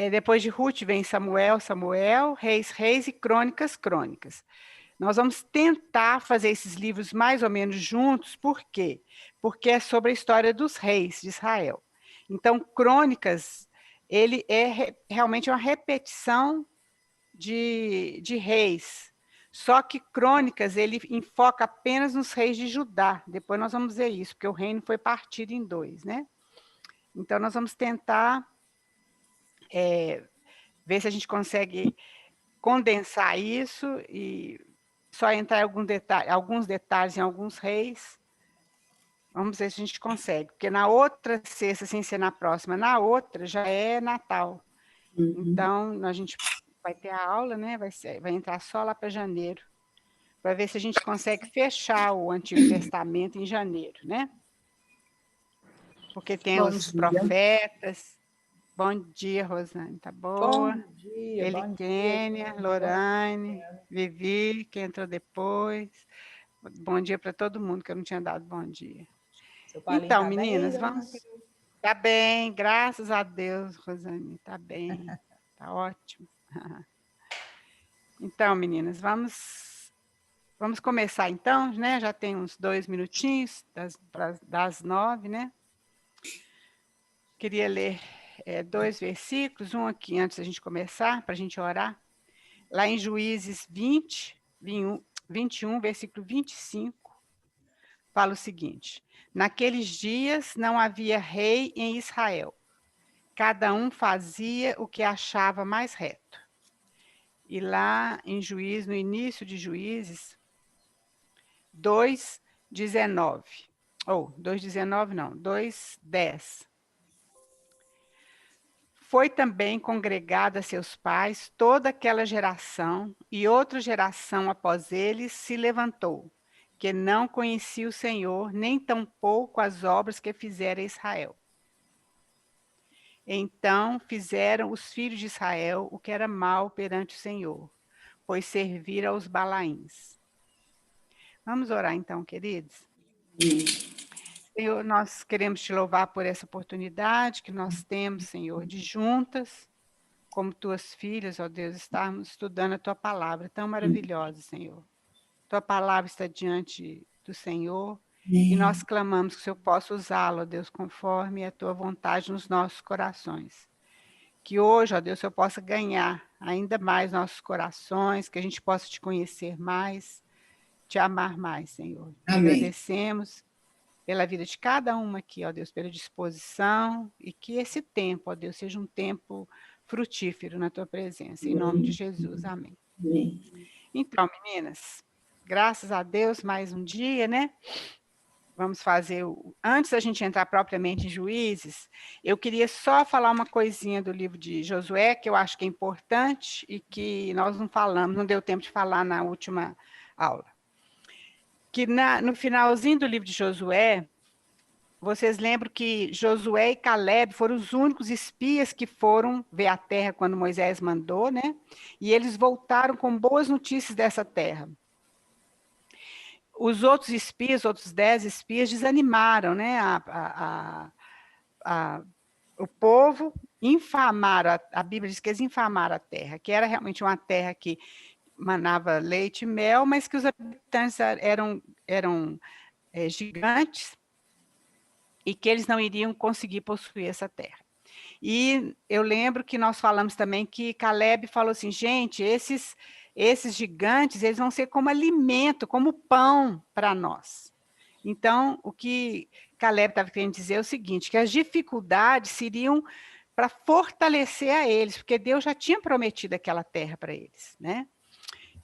Depois de Ruth vem Samuel, Samuel, Reis, Reis e Crônicas, Crônicas. Nós vamos tentar fazer esses livros mais ou menos juntos, por quê? Porque é sobre a história dos reis de Israel. Então, Crônicas, ele é realmente uma repetição de reis, só que Crônicas, ele enfoca apenas nos reis de Judá. Depois nós vamos ver isso, porque o reino foi partido em dois, né? Então, nós vamos tentar ver se a gente consegue condensar isso e só entrar em alguns detalhes em alguns reis. Vamos ver se a gente consegue, porque na outra sexta, sem ser na próxima, na outra já é Natal. Então, a gente vai ter a aula, né? Vai entrar só lá para janeiro, para ver se a gente consegue fechar o Antigo Testamento em janeiro, né? Porque tem os profetas. Bom dia, Rosane, tá boa? Bom dia, Elikênia, Lorane, Vivi, que entrou depois. Bom dia para todo mundo, que eu não tinha dado bom dia. Seu Paulinho Então, tá meninas, bem, vamos... Tá bem, graças a Deus, Rosane, tá bem, tá ótimo. Então, meninas, vamos começar então, né? Já tem uns 2 minutinhos das 9, né? Queria ler 2 versículos, um aqui antes da gente começar, para a gente orar. Lá em Juízes 21, versículo 25, fala o seguinte: naqueles dias não havia rei em Israel, cada um fazia o que achava mais reto. E lá em Juízes, no início de Juízes, 2:19, ou 2:19 não, 2:10. Foi também congregada a seus pais toda aquela geração, e outra geração após eles se levantou, que não conhecia o Senhor, nem tampouco as obras que fizera Israel. Então fizeram os filhos de Israel o que era mal perante o Senhor, pois serviram aos Balaíns. Vamos orar então, queridos? Senhor, nós queremos te louvar por essa oportunidade que nós temos, Senhor, de juntas, como tuas filhas, ó Deus, estarmos estudando a tua palavra tão maravilhosa, Senhor. Tua palavra está diante do Senhor e nós clamamos que o Senhor possa usá-la, ó Deus, conforme a tua vontade nos nossos corações. Que hoje, ó Deus, o Senhor possa ganhar ainda mais nossos corações, que a gente possa te conhecer mais, te amar mais, Senhor. Te agradecemos pela vida de cada uma aqui, ó Deus, pela disposição, e que esse tempo, ó Deus, seja um tempo frutífero na tua presença, em nome de Jesus, amém. Então, meninas, graças a Deus, mais um dia, né? Vamos fazer, antes da gente entrar propriamente em Juízes, eu queria só falar uma coisinha do livro de Josué, que eu acho que é importante, e que nós não falamos, não deu tempo de falar na última aula. Que no finalzinho do livro de Josué, vocês lembram que Josué e Caleb foram os únicos espias que foram ver a terra quando Moisés mandou, né? E eles voltaram com boas notícias dessa terra. Os outros espias, outros 10 espias, desanimaram, né? O povo, infamaram, a Bíblia diz que eles infamaram a terra, que era realmente uma terra que manava leite e mel, mas que os habitantes eram gigantes, e que eles não iriam conseguir possuir essa terra. E eu lembro que nós falamos também que Caleb falou assim, gente, esses gigantes, eles vão ser como alimento, como pão para nós. Então, o que Caleb estava querendo dizer é o seguinte, que as dificuldades seriam para fortalecer a eles, porque Deus já tinha prometido aquela terra para eles, né?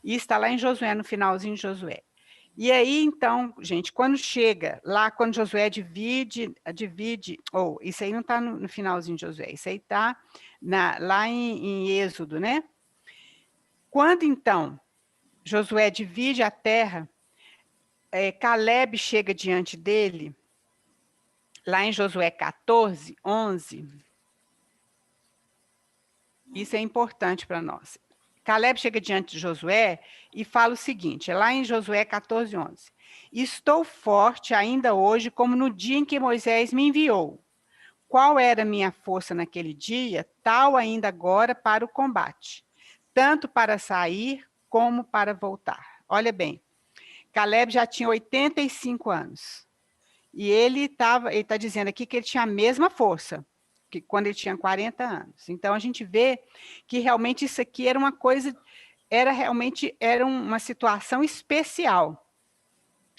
E está lá em Josué, no finalzinho de Josué. E aí, então, gente, quando chega lá, quando Josué divide, isso aí não está no finalzinho de Josué, isso aí está lá em Êxodo, né? Quando, então, Josué divide a terra, Caleb chega diante dele, lá em Josué 14, 11, isso é importante para nós. Caleb chega diante de Josué e fala o seguinte, lá em Josué 14, 11. Estou forte ainda hoje, como no dia em que Moisés me enviou. qual era a minha força naquele dia, tal ainda agora para o combate, tanto para sair como para voltar. Olha bem, Caleb já tinha 85 anos. E ele está dizendo aqui que ele tinha a mesma força que quando ele tinha 40 anos. Então, a gente vê que realmente isso aqui era uma coisa, era uma situação especial.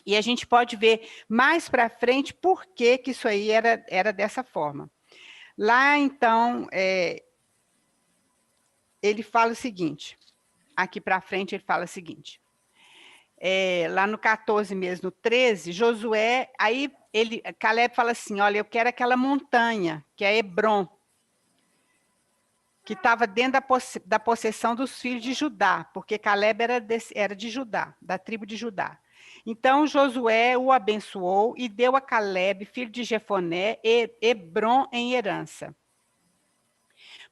E a gente pode ver mais para frente por que isso aí era dessa forma. Lá, então, ele fala o seguinte, aqui para frente ele fala o seguinte, lá no 14 mesmo, no 13, Josué, aí Caleb fala assim, olha, eu quero aquela montanha, que é Hebron, que estava dentro da possessão dos filhos de Judá, porque Caleb era de Judá, da tribo de Judá. Então Josué o abençoou e deu a Caleb, filho de Jefoné, Hebron em herança.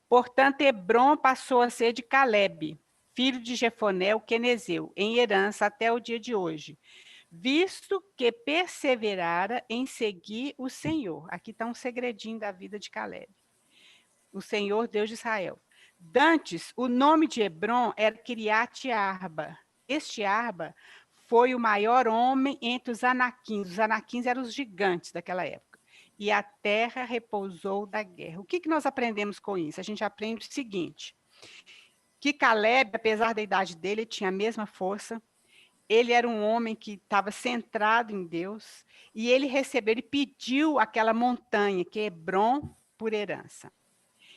Portanto, Hebron passou a ser de Caleb, filho de Jefoné, o quenezeu, em herança até o dia de hoje, visto que perseverara em seguir o Senhor. Aqui está um segredinho da vida de Caleb. O Senhor, Deus de Israel. Dantes, o nome de Hebron era Kiriat Arba. Este Arba foi o maior homem entre os anaquins. Os anaquins eram os gigantes daquela época. E a terra repousou da guerra. O que nós aprendemos com isso? A gente aprende o seguinte, que Caleb, apesar da idade dele, tinha a mesma força, ele era um homem que estava centrado em Deus, e ele pediu aquela montanha, que é Hebron, por herança.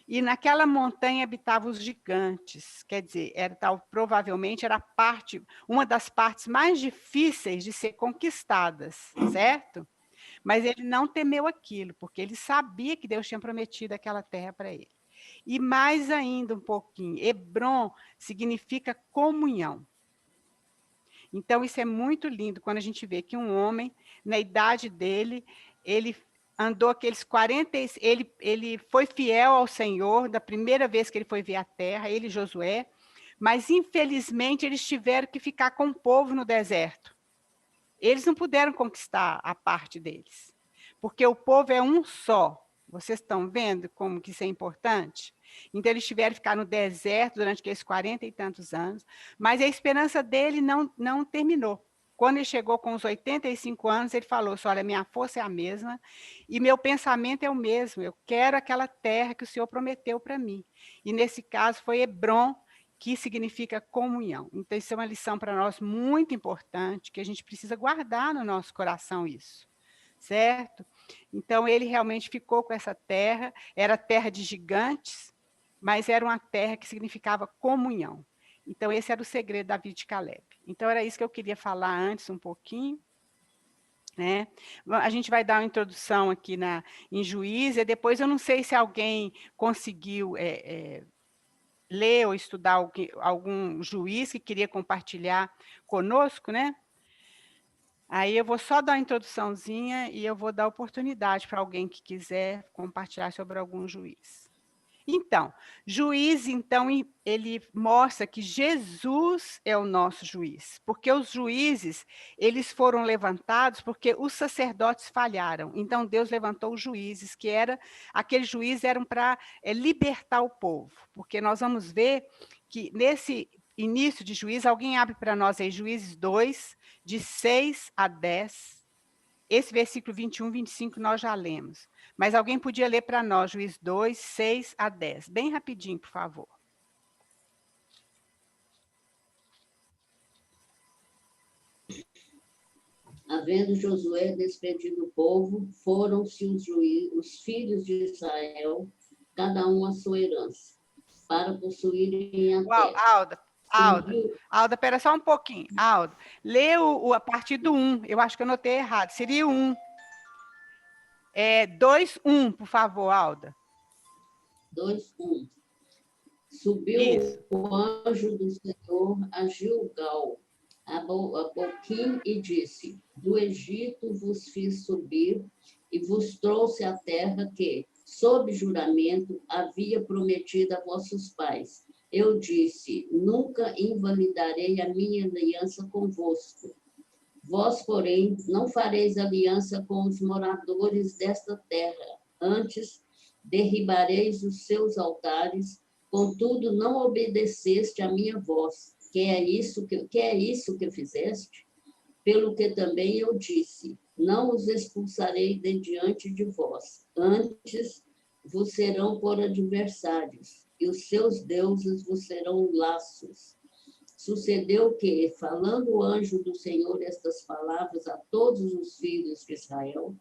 E naquela montanha habitavam os gigantes, quer dizer, provavelmente era uma das partes mais difíceis de ser conquistadas, certo? Mas ele não temeu aquilo, porque ele sabia que Deus tinha prometido aquela terra para ele. E mais ainda um pouquinho, Hebron significa comunhão. Então, isso é muito lindo, quando a gente vê que um homem, na idade dele, ele andou aqueles 40, ele foi fiel ao Senhor, da primeira vez que ele foi ver a terra, ele e Josué, mas, infelizmente, eles tiveram que ficar com o povo no deserto. Eles não puderam conquistar a parte deles, porque o povo é um só. Vocês estão vendo como que isso é importante? Então, eles tiveram que ficar no deserto durante aqueles 40 e tantos anos, mas a esperança dele não terminou. Quando ele chegou com os 85 anos, ele falou assim, olha, minha força é a mesma e meu pensamento é o mesmo, eu quero aquela terra que o Senhor prometeu para mim. E, nesse caso, foi Hebron, que significa comunhão. Então, isso é uma lição para nós muito importante, que a gente precisa guardar no nosso coração isso, certo? Então, ele realmente ficou com essa terra, era terra de gigantes, mas era uma terra que significava comunhão. Então, esse era o segredo da vida de Caleb. Então, era isso que eu queria falar antes um pouquinho, né? A gente vai dar uma introdução aqui em Juízes, e depois eu não sei se alguém conseguiu ler ou estudar algum juiz que queria compartilhar conosco, né? Aí eu vou só dar uma introduçãozinha e eu vou dar oportunidade para alguém que quiser compartilhar sobre algum juiz. Então, juiz, então, ele mostra que Jesus é o nosso juiz, porque os juízes, eles foram levantados porque os sacerdotes falharam. Então, Deus levantou os juízes, aqueles juízes eram para libertar o povo, porque nós vamos ver que nesse início de Juízes, alguém abre para nós aí, Juízes 2, de 6 a 10, esse versículo 21, 25 nós já lemos. Mas alguém podia ler para nós, Juízes 2, 6 a 10. Bem rapidinho, por favor. Havendo Josué despedido o povo, foram-se os filhos de Israel, cada um a sua herança, para possuírem a terra. Alda, espera só um pouquinho. Alda, lê a partir do 1. Eu acho que eu notei errado. Seria o 1. 2, 1, por favor, Alda. 2, 1. Subiu Isso. o anjo do Senhor a Gilgal, a Boquim, e disse, do Egito vos fiz subir e vos trouxe a terra que, sob juramento, havia prometido a vossos pais. Eu disse, nunca invalidarei a minha aliança convosco. Vós, porém, não fareis aliança com os moradores desta terra, antes derribareis os seus altares, contudo não obedeceste à minha voz. Que é isso que fizeste? Pelo que também eu disse, não os expulsarei de diante de vós, antes vos serão por adversários, e os seus deuses vos serão laços. Sucedeu que, falando o anjo do Senhor estas palavras a todos os filhos de Israel,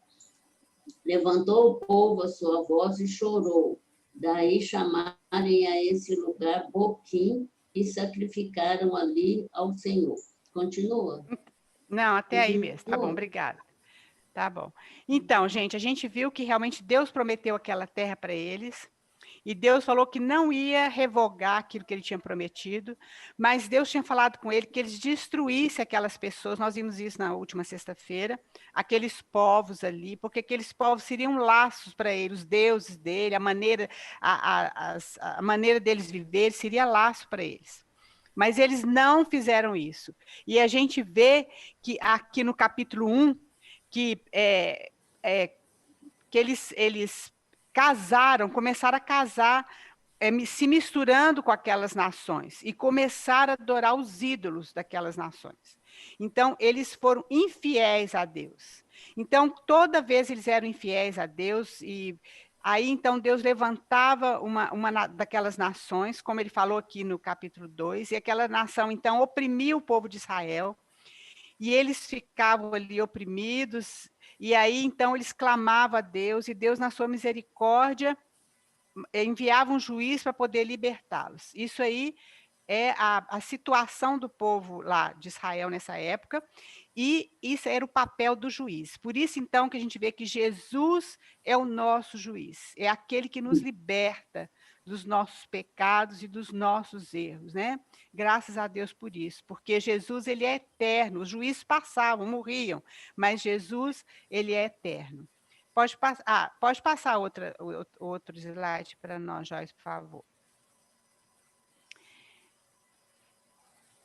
levantou o povo a sua voz e chorou. Daí chamarem a esse lugar Boquim e sacrificaram ali ao Senhor. Continua. Não, até aí mesmo. Tá bom, obrigada. Tá bom. Então, gente, a gente viu que realmente Deus prometeu aquela terra para eles. E Deus falou que não ia revogar aquilo que ele tinha prometido, mas Deus tinha falado com ele que eles destruíssem aquelas pessoas. Nós vimos isso na última sexta-feira, aqueles povos ali, porque aqueles povos seriam laços para ele, os deuses dele, a maneira deles viver seria laço para eles. Mas eles não fizeram isso. E a gente vê que aqui no capítulo 1, que eles começaram a casar, se misturando com aquelas nações e começaram a adorar os ídolos daquelas nações. Então, eles foram infiéis a Deus. Então, toda vez eles eram infiéis a Deus, e aí, então, Deus levantava uma daquelas nações, como ele falou aqui no capítulo 2, e aquela nação, então, oprimia o povo de Israel, e eles ficavam ali oprimidos, e aí, então, eles clamavam a Deus, e Deus, na sua misericórdia, enviava um juiz para poder libertá-los. Isso aí é a situação do povo lá de Israel nessa época, e isso era o papel do juiz. Por isso, então, que a gente vê que Jesus é o nosso juiz, é aquele que nos liberta dos nossos pecados e dos nossos erros, né? Graças a Deus por isso, porque Jesus, ele é eterno, os juízes passavam, morriam, mas Jesus, ele é eterno. Pode passar outro slide para nós, Joyce, por favor.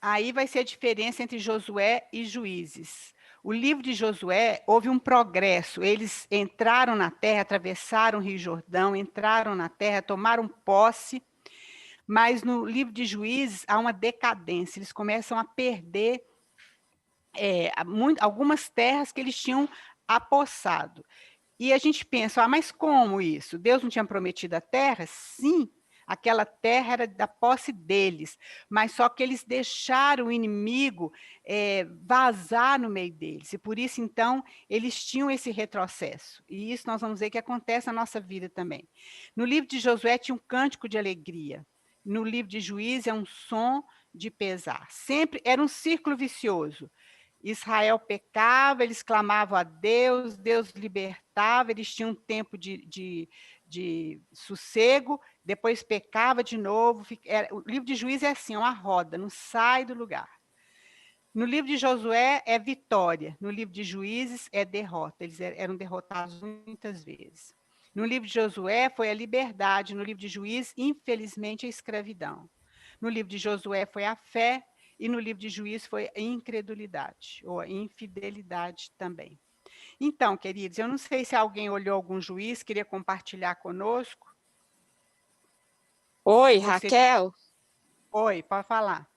Aí vai ser a diferença entre Josué e Juízes. O livro de Josué, houve um progresso. Eles entraram na terra, atravessaram o Rio Jordão, entraram na terra, tomaram posse. Mas no livro de Juízes há uma decadência. Eles começam a perder algumas terras que eles tinham apossado. E a gente pensa, mas como isso? Deus não tinha prometido a terra? Sim, aquela terra era da posse deles, mas só que eles deixaram o inimigo vazar no meio deles, e por isso, então, eles tinham esse retrocesso. E isso nós vamos ver que acontece na nossa vida também. No livro de Josué tinha um cântico de alegria, no livro de Juízes é um som de pesar. Sempre era um círculo vicioso. Israel pecava, eles clamavam a Deus, Deus libertava, eles tinham um tempo de sossego, depois pecava de novo. O livro de Juízes é assim, é uma roda, não sai do lugar. No livro de Josué é vitória, no livro de Juízes é derrota, eles eram derrotados muitas vezes. No livro de Josué foi a liberdade, no livro de Juízes, infelizmente, a escravidão. No livro de Josué foi a fé, e no livro de Juízes foi a incredulidade, ou a infidelidade também. Então, queridos, eu não sei se alguém olhou algum juiz, queria compartilhar conosco. Oi, Raquel. Oi, pode falar.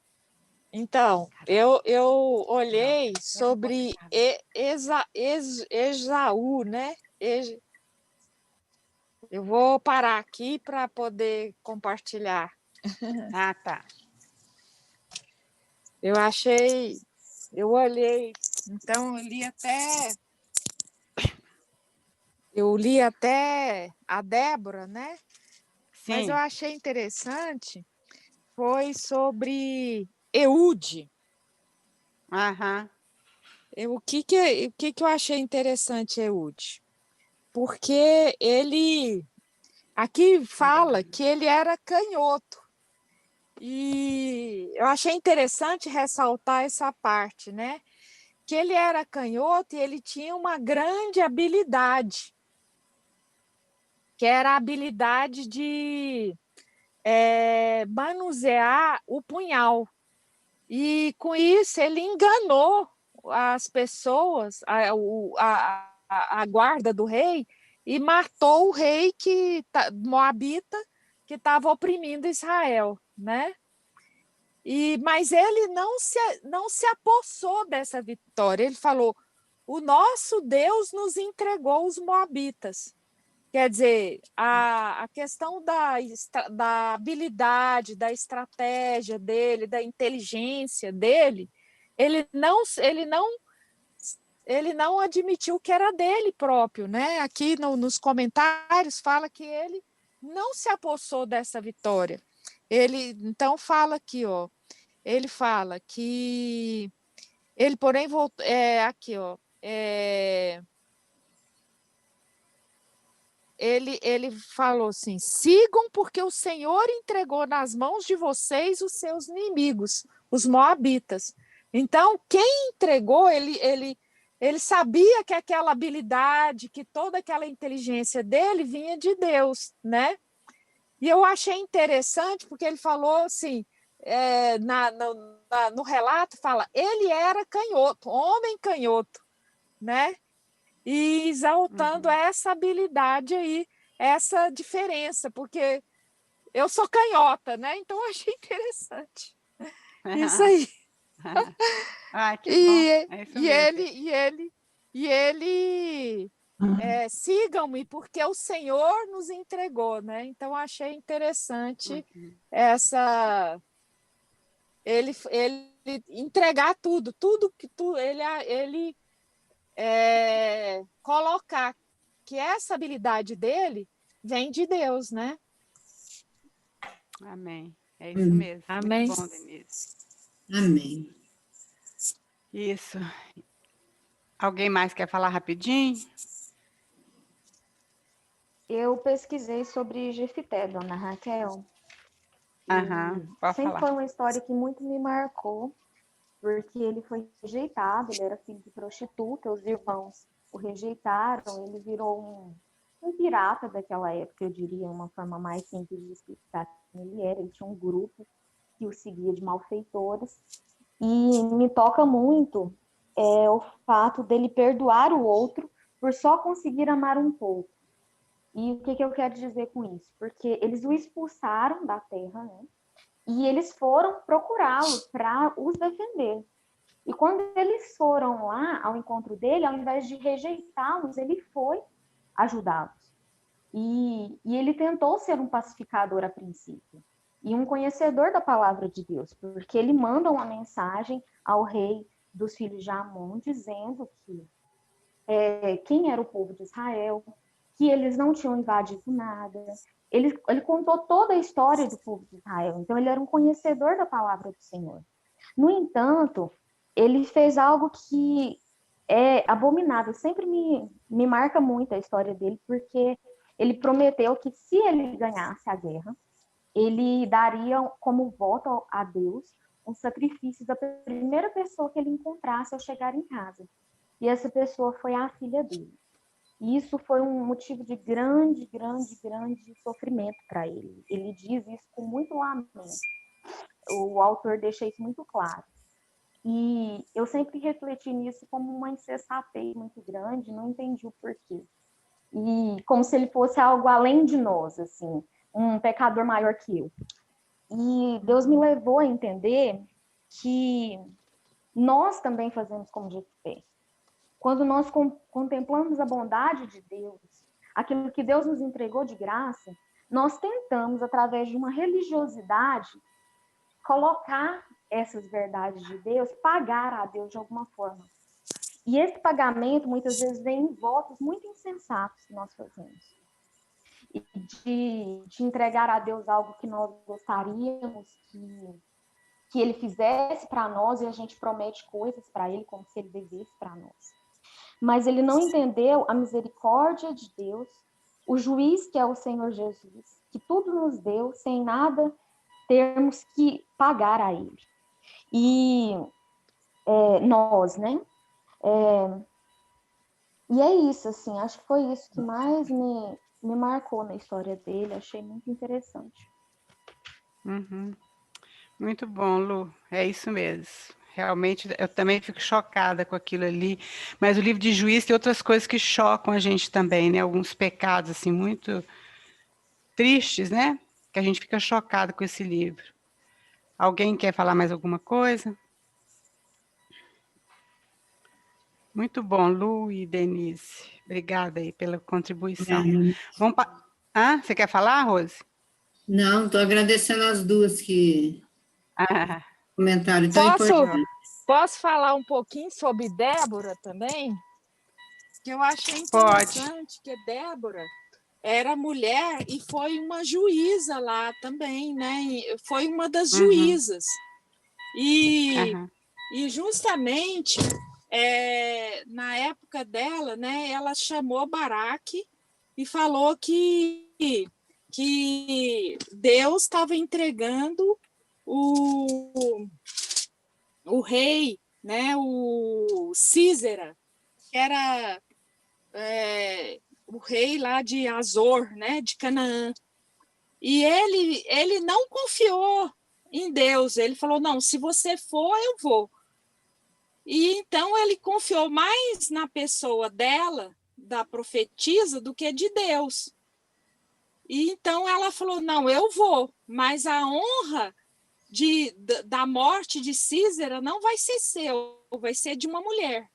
Então, eu olhei sobre Esaú, né? Eu vou parar aqui para poder compartilhar. Ah, tá. Eu olhei, então eu li até a Débora, né? Sim. Mas eu achei interessante, foi sobre Eude. Aham. O que eu achei interessante, Eude? Porque ele, aqui fala que ele era canhoto. E eu achei interessante ressaltar essa parte, né? Que ele era canhoto e ele tinha uma grande habilidade, que era a habilidade de manusear o punhal. E com isso ele enganou as pessoas, a guarda do rei, e matou o rei moabita que estava oprimindo Israel, né? Mas ele não se apossou dessa vitória. Ele falou: o nosso Deus nos entregou os moabitas. Quer dizer, a questão da habilidade, da estratégia dele, da inteligência dele, ele não admitiu que era dele próprio, né? Aqui nos comentários fala que ele não se apossou dessa vitória. Ele então fala aqui, ó. Ele fala que ele, porém, voltou. Aqui, ó. Ele falou assim: sigam, porque o Senhor entregou nas mãos de vocês os seus inimigos, os moabitas. Então, quem entregou, ele sabia que aquela habilidade, que toda aquela inteligência dele vinha de Deus, né? E eu achei interessante, porque ele falou assim, no relato, fala, ele era canhoto, homem canhoto, né? E exaltando essa habilidade aí, essa diferença, porque eu sou canhota, né? Então eu achei interessante. Isso aí. Que bom. É isso E mesmo. ele sigam-me, porque o Senhor nos entregou, né? Então achei interessante ele entregar tudo que ele colocar que essa habilidade dele vem de Deus, né? Amém. É isso mesmo. Amém. Muito bom, Denise. Amém. Isso. Alguém mais quer falar rapidinho? Eu pesquisei sobre Jefité, dona Raquel. Pode sempre falar. foi uma história que muito me marcou, porque ele foi rejeitado, ele era filho de prostituta, os irmãos o rejeitaram, ele virou um pirata daquela época, eu diria, uma forma mais simples de explicar quem ele era. Ele tinha um grupo que o seguia de malfeitores, e me toca muito o fato dele perdoar o outro por só conseguir amar um pouco. E o que eu quero dizer com isso? Porque eles o expulsaram da terra, né? E eles foram procurá-lo para os defender. E quando eles foram lá ao encontro dele, ao invés de rejeitá-los, ele foi ajudá-los. E ele tentou ser um pacificador a princípio e um conhecedor da palavra de Deus, porque ele manda uma mensagem ao rei dos filhos de Amon, dizendo que quem era o povo de Israel, que eles não tinham invadido nada. Ele contou toda a história do povo de Israel, então ele era um conhecedor da palavra do Senhor. No entanto, ele fez algo que é abominável, sempre me marca muito a história dele, porque ele prometeu que se ele ganhasse a guerra, ele daria como voto a Deus um sacrifício da primeira pessoa que ele encontrasse ao chegar em casa. E essa pessoa foi a filha dele. E isso foi um motivo de grande sofrimento para ele. Ele diz isso com muito lamento. O autor deixa isso muito claro. E eu sempre refleti nisso como uma insensatez muito grande, não entendi o porquê. E como se ele fosse algo além de nós, assim, um pecador maior que eu. E Deus me levou a entender que nós também fazemos como Jefté. Quando nós contemplamos a bondade de Deus, aquilo que Deus nos entregou de graça, nós tentamos, através de uma religiosidade, colocar essas verdades de Deus, pagar a Deus de alguma forma. E esse pagamento, muitas vezes, vem em votos muito insensatos que nós fazemos. E de entregar a Deus algo que nós gostaríamos que Ele fizesse para nós, e a gente promete coisas para Ele como se Ele devesse para nós. Mas ele não entendeu a misericórdia de Deus, o juiz que é o Senhor Jesus, que tudo nos deu, sem nada termos que pagar a ele. E nós, né? E é isso, assim, acho que foi isso que mais me marcou na história dele, achei muito interessante. Muito bom, Lu. É isso mesmo. realmente eu também fico chocada com aquilo ali, mas o livro de Juízes tem outras coisas que chocam a gente também, né? Alguns pecados assim muito tristes, né? Que a gente fica chocado com esse livro. Alguém quer falar mais alguma coisa? Muito bom, Lu e Denise. Obrigada aí pela contribuição. Vamos Você quer falar, Rose? Não, estou agradecendo as duas que Ah, comentaram tão importante. Posso falar um pouquinho sobre Débora também? Que eu achei pode. interessante que Débora era mulher e foi uma juíza lá também, né? Foi uma das juízas. E justamente na época dela, né, ela chamou Baraque e falou que Deus estava entregando o rei, né, o Císera, que era o rei lá de Azor, né, de Canaã. E ele não confiou em Deus. Ele falou, não, se você for, eu vou. E então ele confiou mais na pessoa dela, da profetisa, do que de Deus. E então ela falou, não, eu vou, mas a honra da morte de Císera não vai ser seu, vai ser de uma mulher.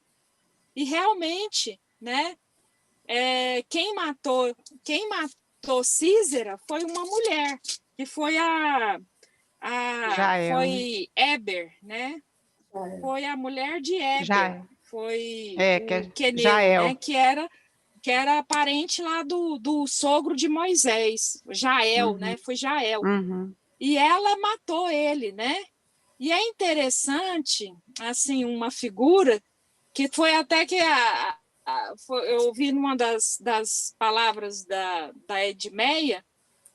E realmente, né, quem matou Císera foi uma mulher, que foi foi Eber, né? Foi a mulher de Eber, foi o Queneu, né? Que era parente lá do sogro de Moisés, Jael, né? Foi Jael. E ela matou ele, né? E é interessante, assim, uma figura que foi até que eu ouvi numa das palavras da Edmeia,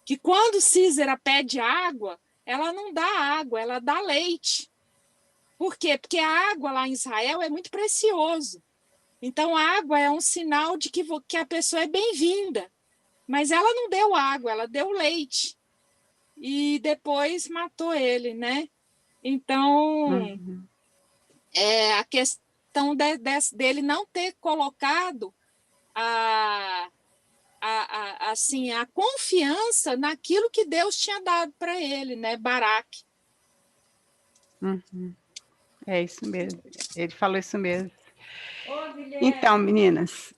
que quando Císera pede água, ela não dá água, ela dá leite. Por quê? Porque a água lá em Israel é muito precioso. Então, a água é um sinal de que a pessoa é bem-vinda. Mas ela não deu água, ela deu leite. E depois matou ele, né? Então, a questão dele não ter colocado assim, a confiança naquilo que Deus tinha dado para ele, né? Baraque. É isso mesmo. Ele falou isso mesmo. Então, meninas,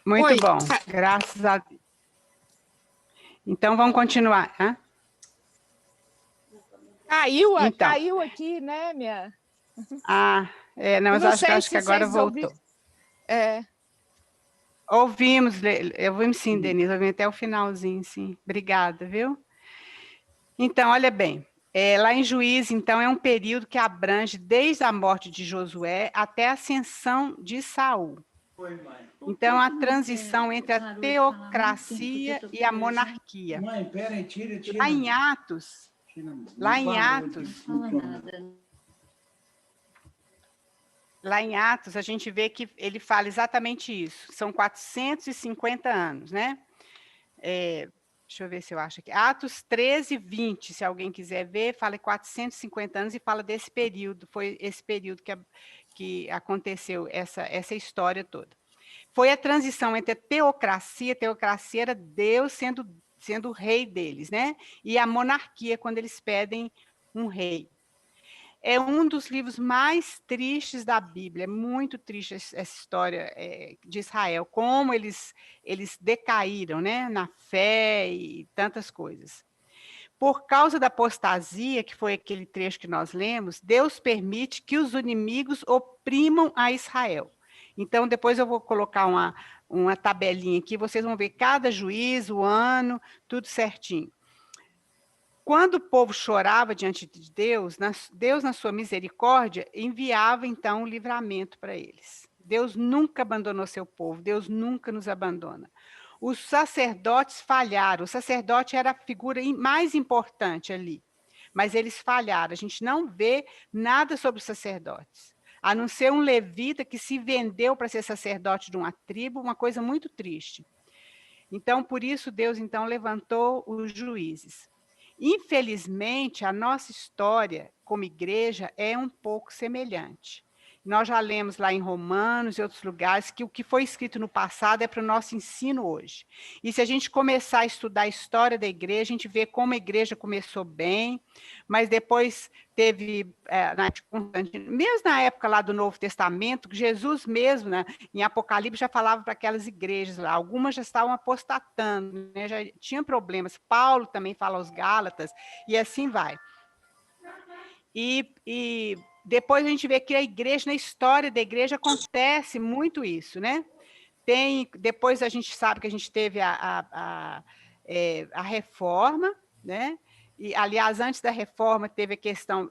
muito bom. Graças a Deus. Então, vamos continuar. Caiu aqui, né, minha? Não, mas acho que agora voltou. Ouvimos sim, Denise, ouvimos até o finalzinho, sim. Obrigada, viu? Então, olha bem, lá em Juízes, então, é um período que abrange desde a morte de Josué até a ascensão de Saul. Então, a transição entre a teocracia e a monarquia. Lá em Atos, a gente vê que ele fala exatamente isso. São 450 anos, né? Deixa eu ver se eu acho aqui. Atos 13, 20, se alguém quiser ver, fala 450 anos e fala desse período. Foi esse período que aconteceu essa história toda. Foi a transição entre a teocracia era Deus sendo o rei deles, né? E a monarquia, quando eles pedem um rei. É um dos livros mais tristes da Bíblia, é muito triste essa história de Israel, como eles decaíram, né, na fé e tantas coisas. Por causa da apostasia, que foi aquele trecho que nós lemos, Deus permite que os inimigos oprimam a Israel. Então, depois eu vou colocar uma tabelinha aqui, vocês vão ver cada juiz, o ano, tudo certinho. Quando o povo chorava diante de Deus, Deus, na sua misericórdia, enviava, então, o livramento para eles. Deus nunca abandonou seu povo, Deus nunca nos abandona. Os sacerdotes falharam, o sacerdote era a figura mais importante ali, mas eles falharam, a gente não vê nada sobre os sacerdotes, a não ser um levita que se vendeu para ser sacerdote de uma tribo, uma coisa muito triste. Então, por isso, Deus, então, levantou os juízes. Infelizmente, a nossa história como igreja é um pouco semelhante. Nós já lemos lá em Romanos e outros lugares que o que foi escrito no passado é para o nosso ensino hoje. E se a gente começar a estudar a história da igreja, a gente vê como a igreja começou bem, mas depois teve, mesmo na época lá do Novo Testamento, Jesus mesmo, né, em Apocalipse, já falava para aquelas igrejas lá, algumas já estavam apostatando, né, já tinham problemas. Paulo também fala aos Gálatas, e assim vai. E depois a gente vê que a igreja, na história da igreja, acontece muito isso, né? Depois a gente sabe que a gente teve a reforma, né? E, aliás, antes da reforma, teve a questão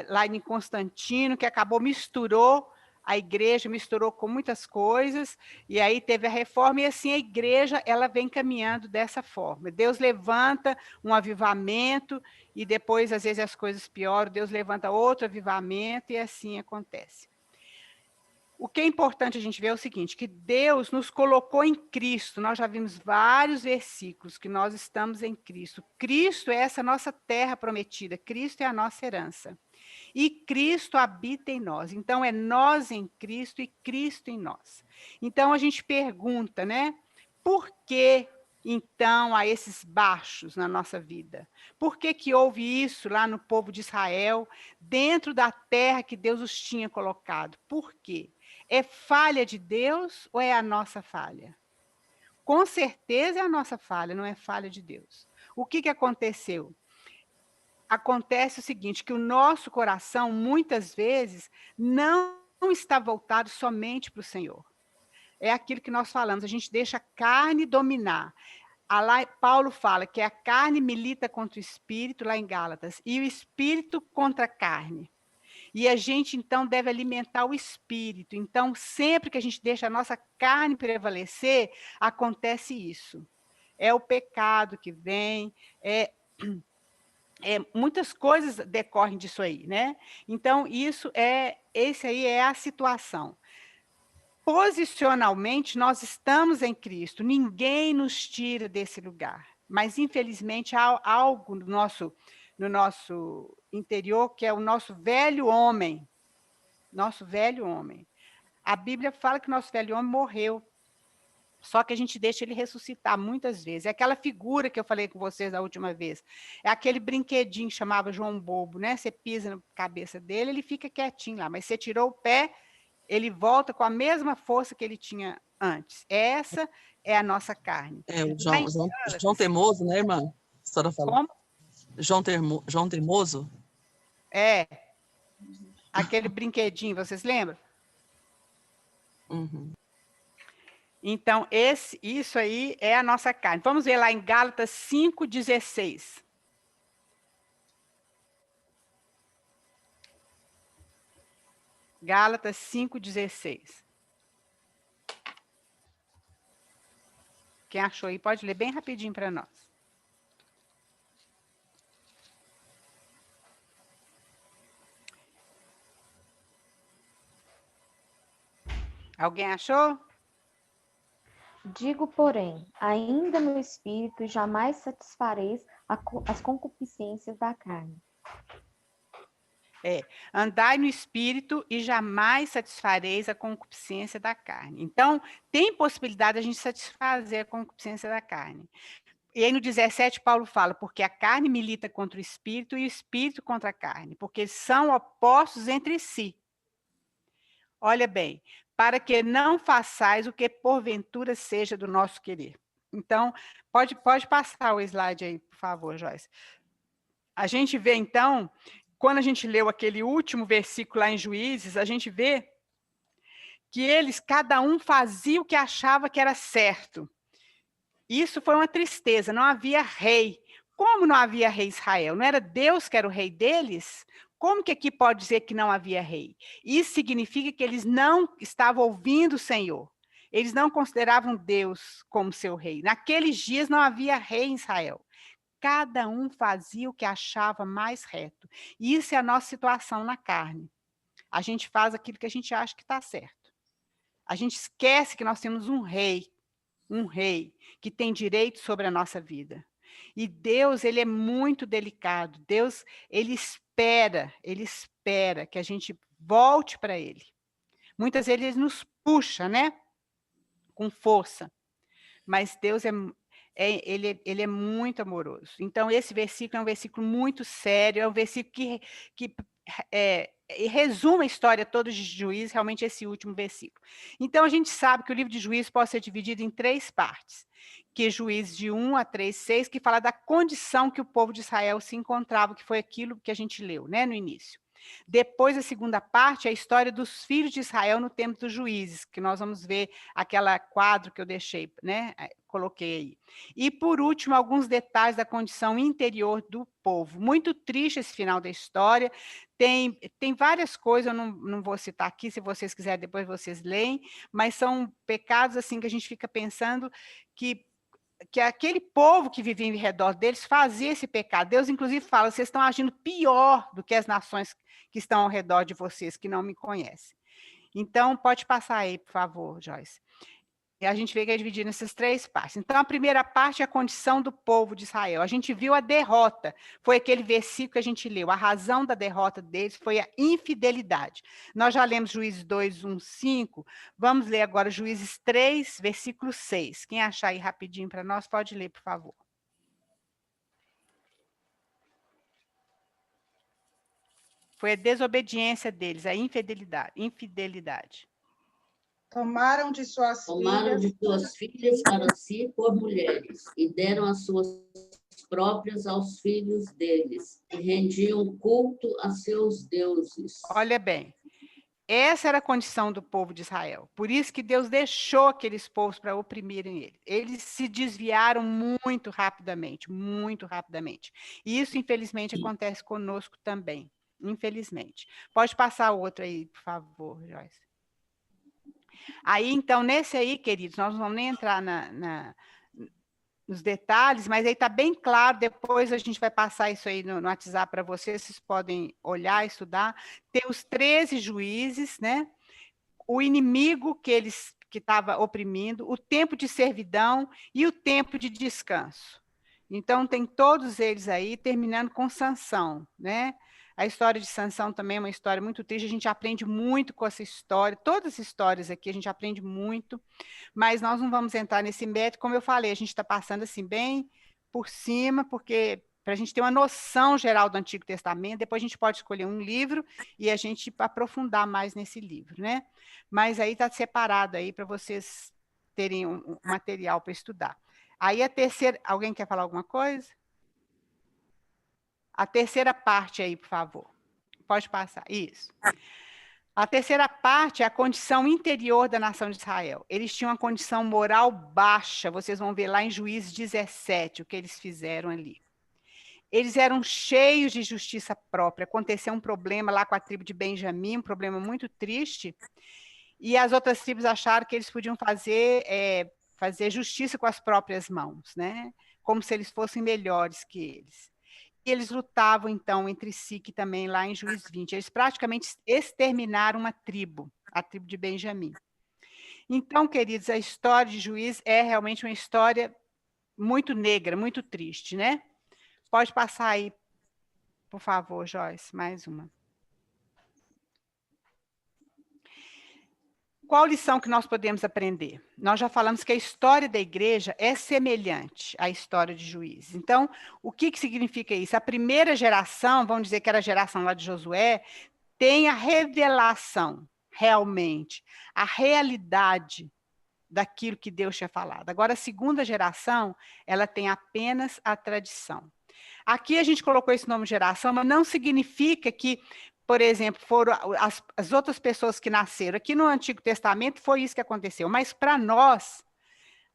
lá em Constantino, que misturou a igreja, misturou com muitas coisas, e aí teve a reforma, e assim a igreja ela vem caminhando dessa forma. Deus levanta um avivamento, e depois, às vezes, as coisas pioram, Deus levanta outro avivamento, e assim acontece. O que é importante a gente ver é o seguinte, que Deus nos colocou em Cristo. Nós já vimos vários versículos que nós estamos em Cristo. Cristo é essa nossa terra prometida, Cristo é a nossa herança. E Cristo habita em nós. Então, é nós em Cristo e Cristo em nós. Então, a gente pergunta, né? Por que, então, há esses baixos na nossa vida? Por que que houve isso lá no povo de Israel, dentro da terra que Deus os tinha colocado? Por quê? É falha de Deus ou é a nossa falha? Com certeza é a nossa falha, não é falha de Deus. O que aconteceu? Acontece o seguinte, que o nosso coração, muitas vezes, não está voltado somente para o Senhor. É aquilo que nós falamos, a gente deixa a carne dominar. Lá, Paulo fala que a carne milita contra o espírito, lá em Gálatas, e o espírito contra a carne. E a gente, então, deve alimentar o espírito. Então, sempre que a gente deixa a nossa carne prevalecer, acontece isso. É o pecado que vem, muitas coisas decorrem disso aí, né? Então, esse aí é a situação. Posicionalmente, nós estamos em Cristo, ninguém nos tira desse lugar. Mas, infelizmente, há algo no nosso interior, que é o nosso velho homem. Nosso velho homem. A Bíblia fala que o nosso velho homem morreu. Só que a gente deixa ele ressuscitar muitas vezes. É aquela figura que eu falei com vocês da última vez. É aquele brinquedinho que chamava João Bobo, né? Você pisa na cabeça dele, ele fica quietinho lá. Mas você tirou o pé, ele volta com a mesma força que ele tinha antes. Essa é a nossa carne. É, o João Teimoso, né, irmã? A senhora falou. Como? João Teimoso? É. Aquele brinquedinho, vocês lembram? Uhum. Então, isso aí é a nossa carne. Vamos ver lá em Gálatas 5,16. Gálatas 5,16. Quem achou aí pode ler bem rapidinho para nós. Alguém achou? Digo, porém, ainda no espírito jamais satisfareis as concupiscências da carne. Andai no espírito e jamais satisfareis a concupiscência da carne. Então, tem possibilidade de a gente satisfazer a concupiscência da carne. E aí no 17, Paulo fala, porque a carne milita contra o espírito e o espírito contra a carne, porque são opostos entre si. Olha bem, para que não façais o que porventura seja do nosso querer. Então, pode passar o slide aí, por favor, Joyce. A gente vê, então, quando a gente leu aquele último versículo lá em Juízes, a gente vê que eles, cada um fazia o que achava que era certo. Isso foi uma tristeza, não havia rei. Como não havia rei em Israel? Não era Deus que era o rei deles? Como que aqui pode dizer que não havia rei? Isso significa que eles não estavam ouvindo o Senhor. Eles não consideravam Deus como seu rei. Naqueles dias não havia rei em Israel. Cada um fazia o que achava mais reto. E isso é a nossa situação na carne. A gente faz aquilo que a gente acha que está certo. A gente esquece que nós temos um rei que tem direito sobre a nossa vida. E Deus, ele é muito delicado. Deus, ele espera que a gente volte para ele. Muitas vezes ele nos puxa, né? Com força. Mas Deus ele é muito amoroso. Então, esse versículo é um versículo muito sério, é um versículo que resume a história toda de Juízes, realmente esse último versículo. Então, a gente sabe que o livro de Juízes pode ser dividido em 3 partes, que é Juízes de 1 a 3, 6, que fala da condição que o povo de Israel se encontrava, que foi aquilo que a gente leu, né, no início. Depois, a segunda parte é a história dos filhos de Israel no tempo dos juízes, que nós vamos ver aquele quadro que eu deixei, né? Coloquei aí. E, por último, alguns detalhes da condição interior do povo. Muito triste esse final da história. Tem várias coisas, eu não vou citar aqui, se vocês quiserem, depois vocês leem, mas são pecados assim que a gente fica pensando que aquele povo que vivia em redor deles fazia esse pecado. Deus, inclusive, fala, vocês estão agindo pior do que as nações que estão ao redor de vocês, que não me conhecem. Então, pode passar aí, por favor, Joyce. E a gente vê que é dividido nessas 3 partes. Então, a primeira parte é a condição do povo de Israel. A gente viu a derrota, foi aquele versículo que a gente leu. A razão da derrota deles foi a infidelidade. Nós já lemos Juízes 2, 1, 5. Vamos ler agora Juízes 3, versículo 6. Quem achar aí rapidinho para nós, pode ler, por favor. Foi a desobediência deles, a infidelidade. Tomaram de suas filhas para si por mulheres, e deram as suas próprias aos filhos deles, e rendiam culto a seus deuses. Olha bem, essa era a condição do povo de Israel. Por isso que Deus deixou aqueles povos para oprimirem ele. Eles se desviaram muito rapidamente, muito rapidamente. E isso, infelizmente, acontece conosco também, infelizmente. Pode passar outro aí, por favor, Joyce. Aí, então, nesse aí, queridos, nós não vamos nem entrar nos detalhes, mas aí está bem claro, depois a gente vai passar isso aí no WhatsApp para vocês podem olhar, estudar. Tem os 13 juízes, né? O inimigo que estava oprimindo, o tempo de servidão e o tempo de descanso. Então, tem todos eles aí, terminando com Sansão, né? A história de Sansão também é uma história muito triste, a gente aprende muito com essa história, todas as histórias aqui a gente aprende muito, mas nós não vamos entrar nesse mérito, como eu falei, a gente está passando assim bem por cima, porque para a gente ter uma noção geral do Antigo Testamento, depois a gente pode escolher um livro e a gente aprofundar mais nesse livro, né? Mas aí está separado aí para vocês terem um material para estudar. Aí a terceira, alguém quer falar alguma coisa? A terceira parte aí, por favor. Pode passar. Isso. A terceira parte é a condição interior da nação de Israel. Eles tinham uma condição moral baixa. Vocês vão ver lá em Juízes 17 o que eles fizeram ali. Eles eram cheios de justiça própria. Aconteceu um problema lá com a tribo de Benjamim, um problema muito triste. E as outras tribos acharam que eles podiam fazer justiça com as próprias mãos, né? Como se eles fossem melhores que eles. E eles lutavam, então, entre si, que também lá em Juízes 20. Eles praticamente exterminaram uma tribo, a tribo de Benjamim. Então, queridos, a história de Juízes é realmente uma história muito negra, muito triste, né? Pode passar aí, por favor, Joyce, mais uma. Qual lição que nós podemos aprender? Nós já falamos que a história da igreja é semelhante à história de Juízes. Então, o que significa isso? A primeira geração, vamos dizer que era a geração lá de Josué, tem a revelação, realmente, a realidade daquilo que Deus tinha falado. Agora, a segunda geração, ela tem apenas a tradição. Aqui a gente colocou esse nome geração, mas não significa que, por exemplo, foram as outras pessoas que nasceram. Aqui no Antigo Testamento foi isso que aconteceu. Mas para nós,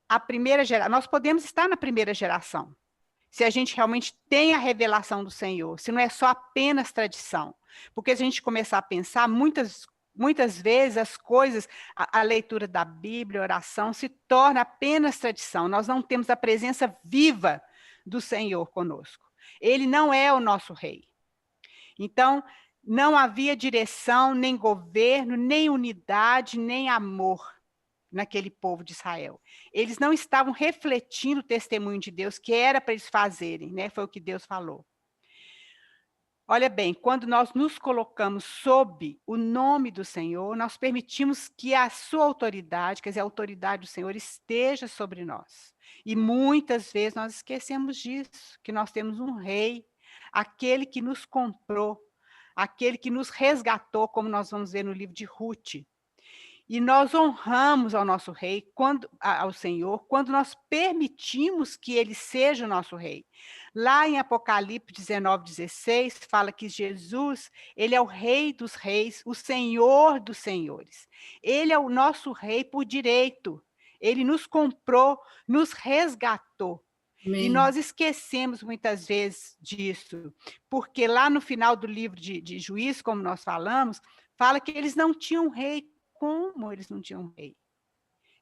a primeira geração, nós podemos estar na primeira geração, se a gente realmente tem a revelação do Senhor, se não é só apenas tradição. Porque se a gente começar a pensar, muitas vezes as coisas, a leitura da Bíblia, a oração, se torna apenas tradição. Nós não temos a presença viva do Senhor conosco. Ele não é o nosso rei. Então, não havia direção, nem governo, nem unidade, nem amor. naquele povo de Israel. Eles não estavam refletindo o testemunho de Deus que era para eles fazerem, né? Foi o que Deus falou. Olha bem, quando nós nos colocamos sob o nome do Senhor, nós permitimos que a sua autoridade, quer dizer, a autoridade do Senhor esteja sobre nós. E muitas vezes nós esquecemos disso, que nós temos um rei, aquele que nos comprou, aquele que nos resgatou, como nós vamos ver no livro de Ruth. E nós honramos ao nosso rei, ao Senhor, quando nós permitimos que ele seja o nosso rei. Lá em Apocalipse 19:16, fala que Jesus, ele é o rei dos reis, o Senhor dos senhores. Ele é o nosso rei por direito. Ele nos comprou, nos resgatou. Amém. E nós esquecemos muitas vezes disso, porque lá no final do livro de Juízes, como nós falamos, fala que eles não tinham rei. Como eles não tinham rei?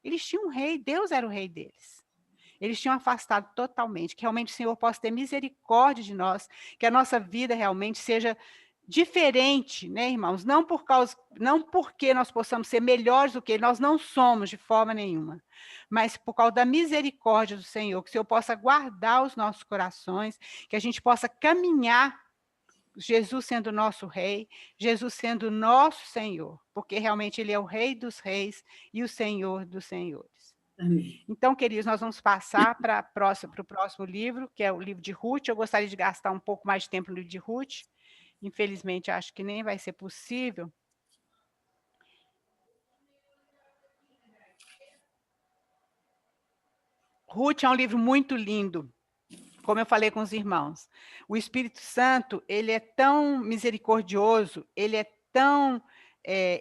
Eles tinham um rei, Deus era o rei deles. Eles tinham afastado totalmente, que realmente o Senhor possa ter misericórdia de nós, que a nossa vida realmente seja diferente, né, irmãos? Não porque nós possamos ser melhores do que ele, nós não somos de forma nenhuma, mas por causa da misericórdia do Senhor, que o Senhor possa guardar os nossos corações, que a gente possa caminhar Jesus sendo nosso rei, Jesus sendo nosso Senhor, porque realmente ele é o rei dos reis e o Senhor dos senhores. Amém. Então, queridos, nós vamos passar para o próximo livro, que é o livro de Ruth. Eu gostaria de gastar um pouco mais de tempo no livro de Ruth. Infelizmente, acho que nem vai ser possível. Ruth é um livro muito lindo. Como eu falei com os irmãos, o Espírito Santo, ele é tão misericordioso, ele é tão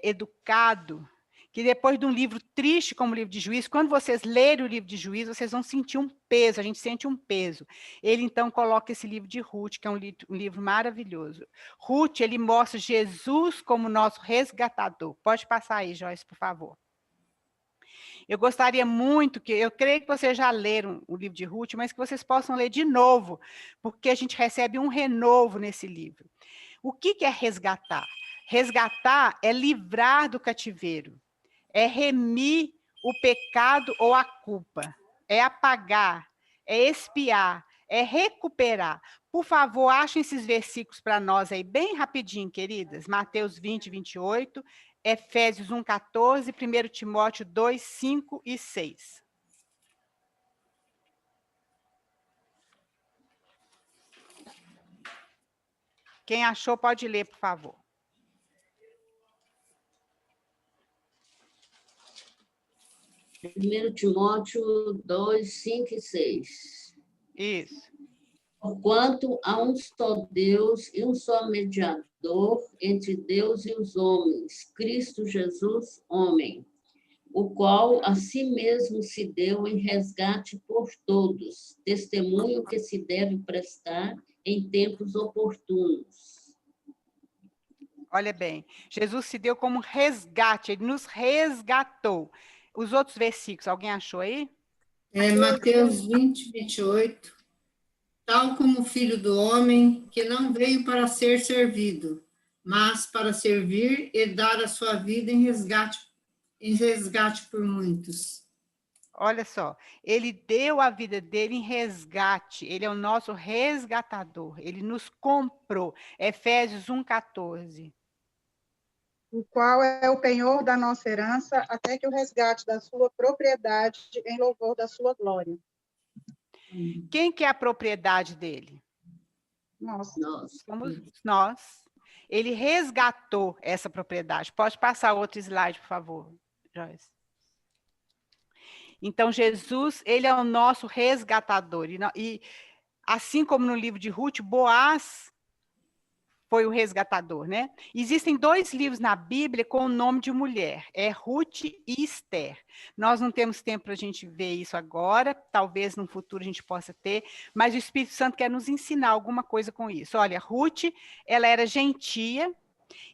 educado, que depois de um livro triste como o livro de Juízes, quando vocês lerem o livro de Juízes, vocês vão sentir um peso, a gente sente um peso. Ele, então, coloca esse livro de Ruth, que é um livro maravilhoso. Ruth, ele mostra Jesus como nosso resgatador. Pode passar aí, Joyce, por favor. Eu gostaria muito eu creio que vocês já leram o livro de Ruth, mas que vocês possam ler de novo, porque a gente recebe um renovo nesse livro. O que é resgatar? Resgatar é livrar do cativeiro, é remir o pecado ou a culpa, é apagar, é expiar, é recuperar. Por favor, achem esses versículos para nós aí, bem rapidinho, queridas. Mateus 20, 28, Efésios 1, 14, 1 Timóteo 2, 5 e 6. Quem achou, pode ler, por favor. Primeiro Timóteo 2, 5 e 6. Isso. Porquanto há um só Deus e um só mediador entre Deus e os homens, Cristo Jesus, homem, o qual a si mesmo se deu em resgate por todos, testemunho que se deve prestar em tempos oportunos. Olha bem, Jesus se deu como resgate, ele nos resgatou. Os outros versículos, alguém achou aí? Mateus 20, 28. Tal como o Filho do Homem, que não veio para ser servido, mas para servir e dar a sua vida em resgate por muitos. Olha só, ele deu a vida dele em resgate, ele é o nosso resgatador, ele nos comprou. Efésios 1, 14. O qual é o penhor da nossa herança, até que o resgate da sua propriedade em louvor da sua glória. Quem que é a propriedade dele? Nós. Somos nós. Ele resgatou essa propriedade. Pode passar outro slide, por favor, Joyce. Então, Jesus, ele é o nosso resgatador. E assim como no livro de Ruth, Boaz foi o resgatador, né? Existem 2 livros na Bíblia com o nome de mulher, é Ruth e Esther. Nós não temos tempo para a gente ver isso agora, talvez no futuro a gente possa ter, mas o Espírito Santo quer nos ensinar alguma coisa com isso. Olha, Ruth, ela era gentia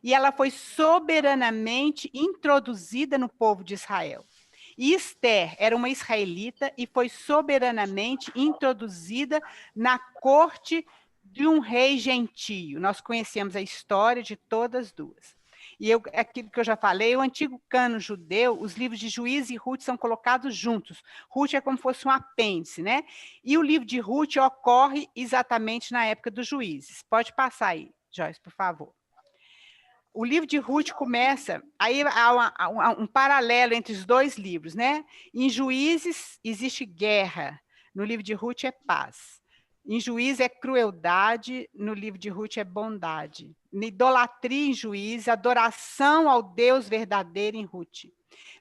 e ela foi soberanamente introduzida no povo de Israel. E Esther era uma israelita e foi soberanamente introduzida na corte de um rei gentio. Nós conhecemos a história de todas duas. é aquilo que eu já falei, o antigo cano judeu, os livros de Juízes e Ruth são colocados juntos. Ruth é como se fosse um apêndice, né? E o livro de Ruth ocorre exatamente na época dos Juízes. Pode passar aí, Joyce, por favor. O livro de Ruth começa, aí há um paralelo entre os dois livros, né? Em Juízes existe guerra, no livro de Ruth é paz. Em Juízes é crueldade, no livro de Ruth é bondade. Idolatria em Juízes, adoração ao Deus verdadeiro em Ruth.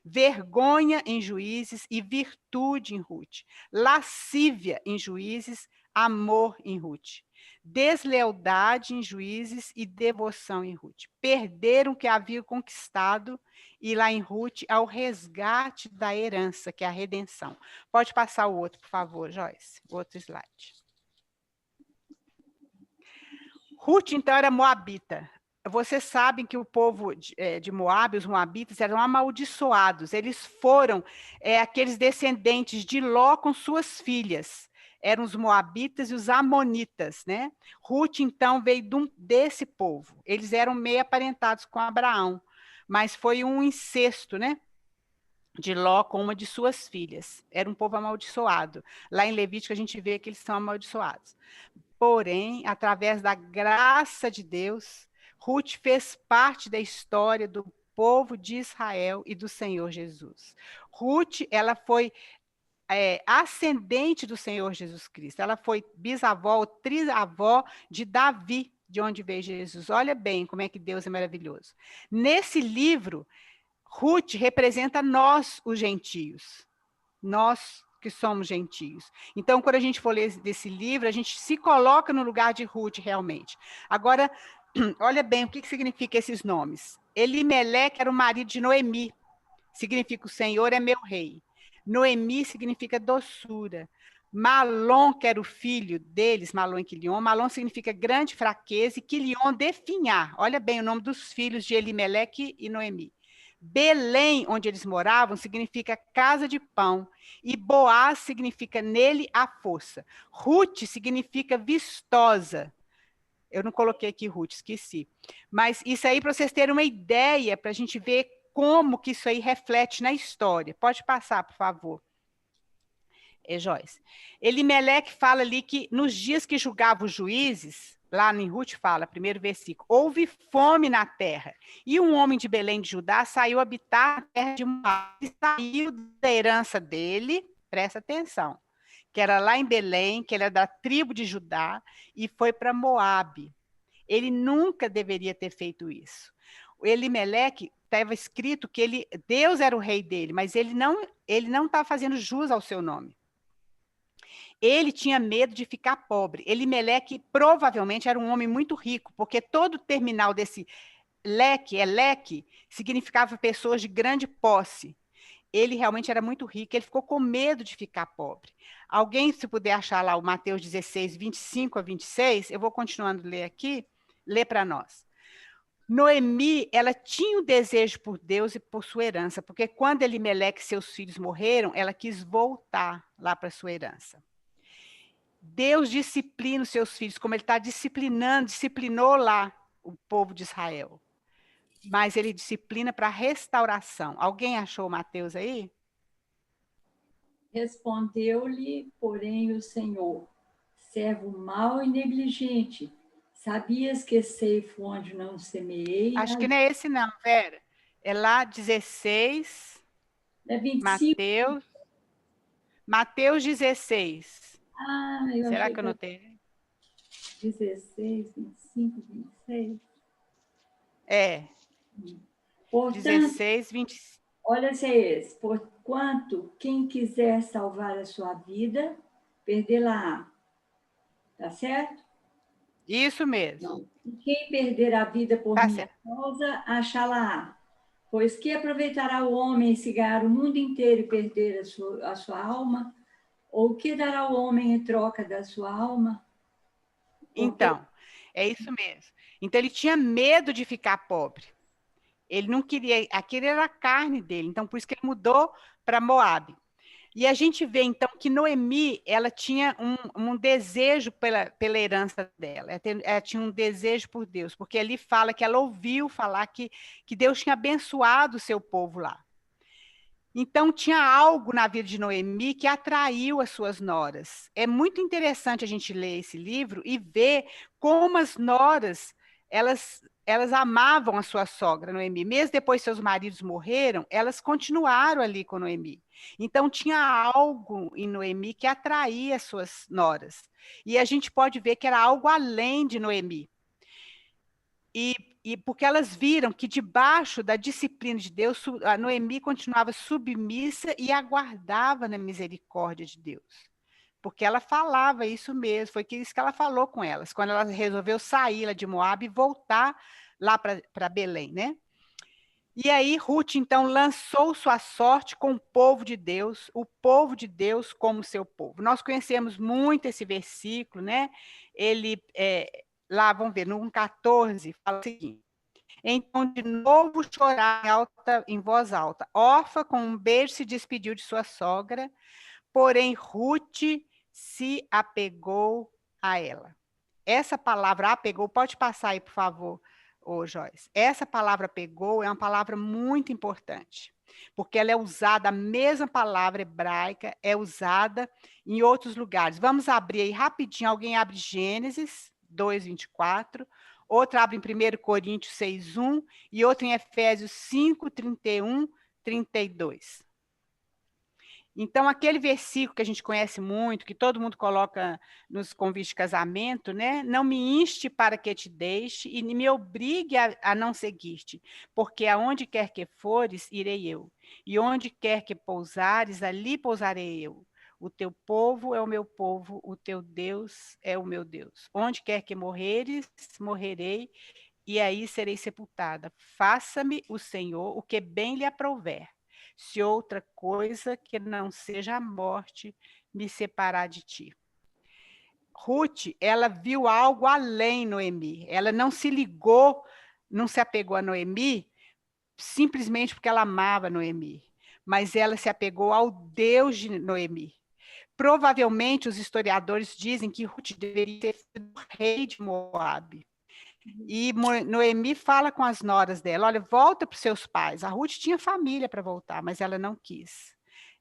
Vergonha em Juízes e virtude em Ruth. Lascívia em Juízes, amor em Ruth. Deslealdade em Juízes e devoção em Ruth. Perderam o que haviam conquistado e lá em Ruth ao resgate da herança, que é a redenção. Pode passar o outro, por favor, Joyce. O outro slide. Ruth, então, era moabita. Vocês sabem que o povo de Moabe, os moabitas, eram amaldiçoados. Eles foram aqueles descendentes de Ló com suas filhas. Eram os moabitas e os amonitas, né? Ruth, então, veio desse povo. Eles eram meio aparentados com Abraão, mas foi um incesto, né? De Ló com uma de suas filhas. Era um povo amaldiçoado. Lá em Levítico a gente vê que eles são amaldiçoados. Porém, através da graça de Deus, Ruth fez parte da história do povo de Israel e do Senhor Jesus. Ruth, ela foi ascendente do Senhor Jesus Cristo. Ela foi bisavó ou trisavó de Davi, de onde veio Jesus. Olha bem como é que Deus é maravilhoso. Nesse livro, Ruth representa nós, os gentios. Nós que somos gentios. Então, quando a gente for ler desse livro, a gente se coloca no lugar de Ruth realmente. Agora, olha bem, o que significa esses nomes? Elimeleque era o marido de Noemi. Significa o Senhor é meu rei. Noemi significa doçura. Malom, que era o filho deles, Malom e Quilion. Malom significa grande fraqueza e Quilion definhar. Olha bem o nome dos filhos de Elimeleque e Noemi. Belém, onde eles moravam, significa casa de pão. E Boaz significa nele a força. Ruth significa vistosa. Eu não coloquei aqui Ruth, esqueci. Mas isso aí para vocês terem uma ideia, para a gente ver como que isso aí reflete na história. Pode passar, por favor. Joyce. Elimeleque fala ali que nos dias que julgava os juízes, lá em Ruth fala, primeiro versículo, houve fome na terra, e um homem de Belém de Judá saiu habitar a terra de Moabe, saiu da herança dele, presta atenção, que era lá em Belém, que ele era da tribo de Judá, e foi para Moabe. Ele nunca deveria ter feito isso. O Elimeleque, estava escrito que Deus era o rei dele, mas ele não estava fazendo jus ao seu nome. Ele tinha medo de ficar pobre. Elimeleque provavelmente era um homem muito rico, porque todo terminal desse leque, significava pessoas de grande posse. Ele realmente era muito rico, ele ficou com medo de ficar pobre. Alguém, se puder achar lá o Mateus 16, 25 a 26, eu vou continuando a ler aqui, lê para nós. Noemi, ela tinha o desejo por Deus e por sua herança, porque quando Elimeleque e seus filhos morreram, ela quis voltar lá para sua herança. Deus disciplina os seus filhos, como ele está disciplinou lá o povo de Israel. Mas ele disciplina para restauração. Alguém achou Mateus aí? Respondeu-lhe, porém, o Senhor, servo mau e negligente, sabias que ceifo onde não semeei? Acho que não é esse não, Vera. É lá 16, é 25. Mateus 16. Será que eu notei? 16, 25, 26? Portanto, 16, 25. Olha se é esse. Porquanto, quem quiser salvar a sua vida, perdê-la-á. Tá certo? Isso mesmo. Não. E quem perder a vida por minha causa, achá-la-á. Pois que aproveitará o homem se ganhar o mundo inteiro e perder a sua alma? Ou o que dará o homem em troca da sua alma? Então, é isso mesmo. Então, ele tinha medo de ficar pobre. Ele não queria, aquele era a carne dele. Então, por isso que ele mudou para Moabe. E a gente vê, então, que Noemi, ela tinha um desejo pela herança dela, ela tinha um desejo por Deus, porque ali fala que ela ouviu falar que Deus tinha abençoado o seu povo lá. Então, tinha algo na vida de Noemi que atraiu as suas noras. É muito interessante a gente ler esse livro e ver como as noras, elas amavam a sua sogra, Noemi. Mesmo depois que seus maridos morreram, elas continuaram ali com Noemi. Então, tinha algo em Noemi que atraía as suas noras. E a gente pode ver que era algo além de Noemi. E porque elas viram que debaixo da disciplina de Deus, a Noemi continuava submissa e aguardava na misericórdia de Deus. Porque ela falava isso mesmo, foi isso que ela falou com elas, quando ela resolveu sair lá de Moabe e voltar lá para Belém, né? E aí Ruth, então, lançou sua sorte com o povo de Deus como seu povo. Nós conhecemos muito esse versículo, né? Ele, lá, vamos ver, no 1,14, fala o seguinte: então, de novo, chorar em voz alta. Orfa, com um beijo, se despediu de sua sogra, porém Ruth se apegou a ela. Essa palavra apegou, pode passar aí, por favor, ô Joyce. Essa palavra apegou é uma palavra muito importante, porque ela é usada, a mesma palavra hebraica é usada em outros lugares. Vamos abrir aí rapidinho, alguém abre Gênesis 2:24, outro abre em 1 Coríntios 6:1 e outro em Efésios 5:31, 32. Então, aquele versículo que a gente conhece muito, que todo mundo coloca nos convites de casamento, né? Não me inste para que te deixe e me obrigue a não seguir-te, porque aonde quer que fores, irei eu, e onde quer que pousares, ali pousarei eu. O teu povo é o meu povo, o teu Deus é o meu Deus. Onde quer que morreres, morrerei, e aí serei sepultada. Faça-me o Senhor o que bem lhe aprouver. Se outra coisa que não seja a morte me separar de ti. Ruth, ela viu algo além Noemi. Ela não se ligou, não se apegou a Noemi simplesmente porque ela amava Noemi, mas ela se apegou ao Deus de Noemi. Provavelmente os historiadores dizem que Ruth deveria ter sido rei de Moabe. E Noemi fala com as noras dela: olha, volta para os seus pais. A Ruth tinha família para voltar, mas ela não quis.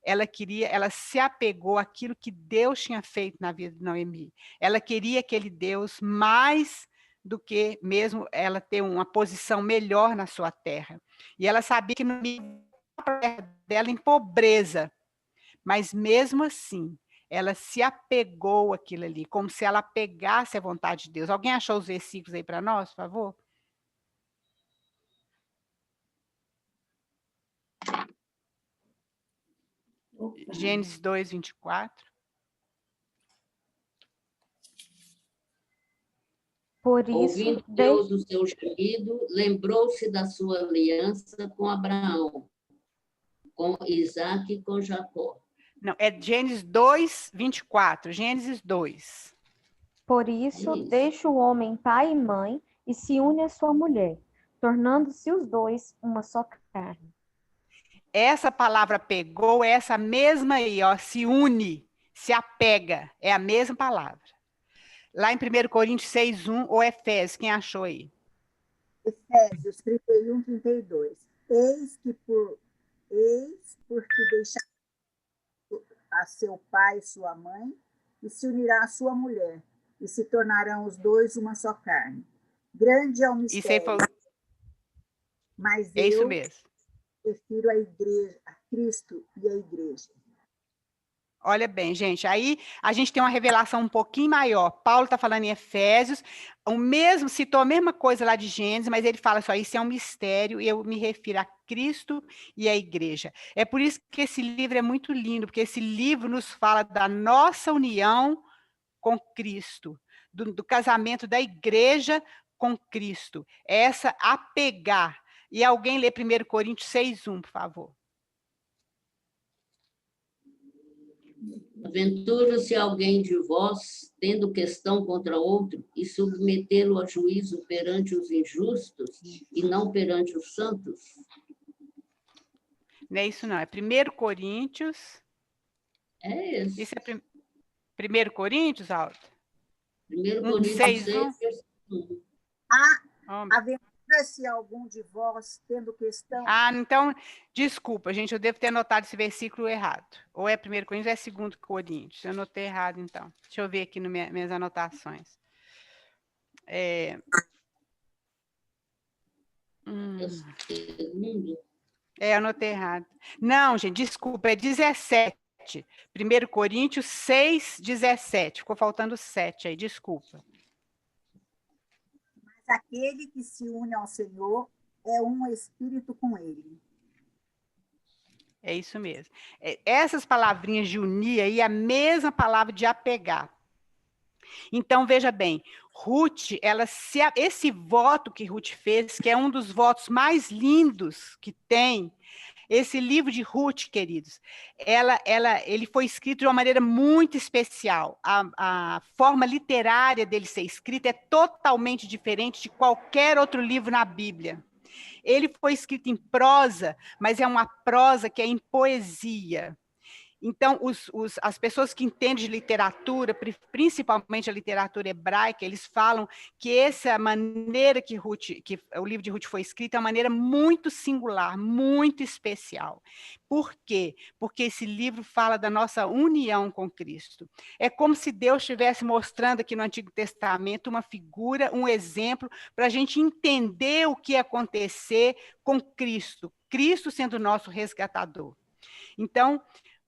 Ela se apegou àquilo que Deus tinha feito na vida de Noemi. Ela queria aquele Deus mais do que mesmo ela ter uma posição melhor na sua terra. E ela sabia que Noemi dela em pobreza, mas mesmo assim, ela se apegou àquilo ali, como se ela apegasse à vontade de Deus. Alguém achou os versículos aí para nós, por favor? Gênesis 2:24. Por isso, ouvindo Deus o seu gemido, lembrou-se da sua aliança com Abraão, com Isaque e com Jacó. Não, é Gênesis 2:24. Gênesis 2. Por isso, deixa o homem pai e mãe e se une à sua mulher, tornando-se os dois uma só carne. Essa palavra pegou, é essa mesma aí, ó, se une, se apega, é a mesma palavra. Lá em 1 Coríntios 6:1 ou Efésios, quem achou aí? Efésios 31:32. Eis porque deixar a seu pai e sua mãe, e se unirá à sua mulher, e se tornarão os dois uma só carne. Grande é o mistério. Isso aí foi... Mas é isso mesmo. Prefiro a igreja, a Cristo e a igreja. Olha bem, gente, aí a gente tem uma revelação um pouquinho maior. Paulo está falando em Efésios, citou a mesma coisa lá de Gênesis, mas ele fala só, isso é um mistério, e eu me refiro a Cristo e a igreja. É por isso que esse livro é muito lindo, porque esse livro nos fala da nossa união com Cristo, do casamento da igreja com Cristo. Essa apegar. E alguém lê 1 Coríntios 6:1, por favor. Aventura-se alguém de vós, tendo questão contra outro, e submetê-lo a juízo perante os injustos e não perante os santos? Não é isso não, é 1 Coríntios É esse. Isso é 1 Coríntios, Aldo? 1 Coríntios 6, 6, versículo 1. Aventura-se algum de vós tendo questão... Então, desculpa, gente, eu devo ter anotado esse versículo errado. Ou é 1 Coríntios ou é 2 Coríntios. Eu anotei errado, então. Deixa eu ver aqui nas minhas anotações. Segundo. Eu anotei errado. Não, gente, desculpa, é 17. 1 Coríntios 6, 17. Ficou faltando 7 aí, desculpa. Mas aquele que se une ao Senhor é um espírito com ele. É isso mesmo. Essas palavrinhas de unir aí é a mesma palavra de apegar. Então, veja bem, Ruth, esse voto que Ruth fez, que é um dos votos mais lindos que tem, esse livro de Ruth, queridos, ele foi escrito de uma maneira muito especial. A forma literária dele ser escrito é totalmente diferente de qualquer outro livro na Bíblia. Ele foi escrito em prosa, mas é uma prosa que é em poesia. Então, as pessoas que entendem de literatura, principalmente a literatura hebraica, eles falam que essa maneira que o livro de Ruth foi escrito é uma maneira muito singular, muito especial. Por quê? Porque esse livro fala da nossa união com Cristo. É como se Deus estivesse mostrando aqui no Antigo Testamento uma figura, um exemplo, para a gente entender o que ia acontecer com Cristo, Cristo sendo o nosso resgatador. Então,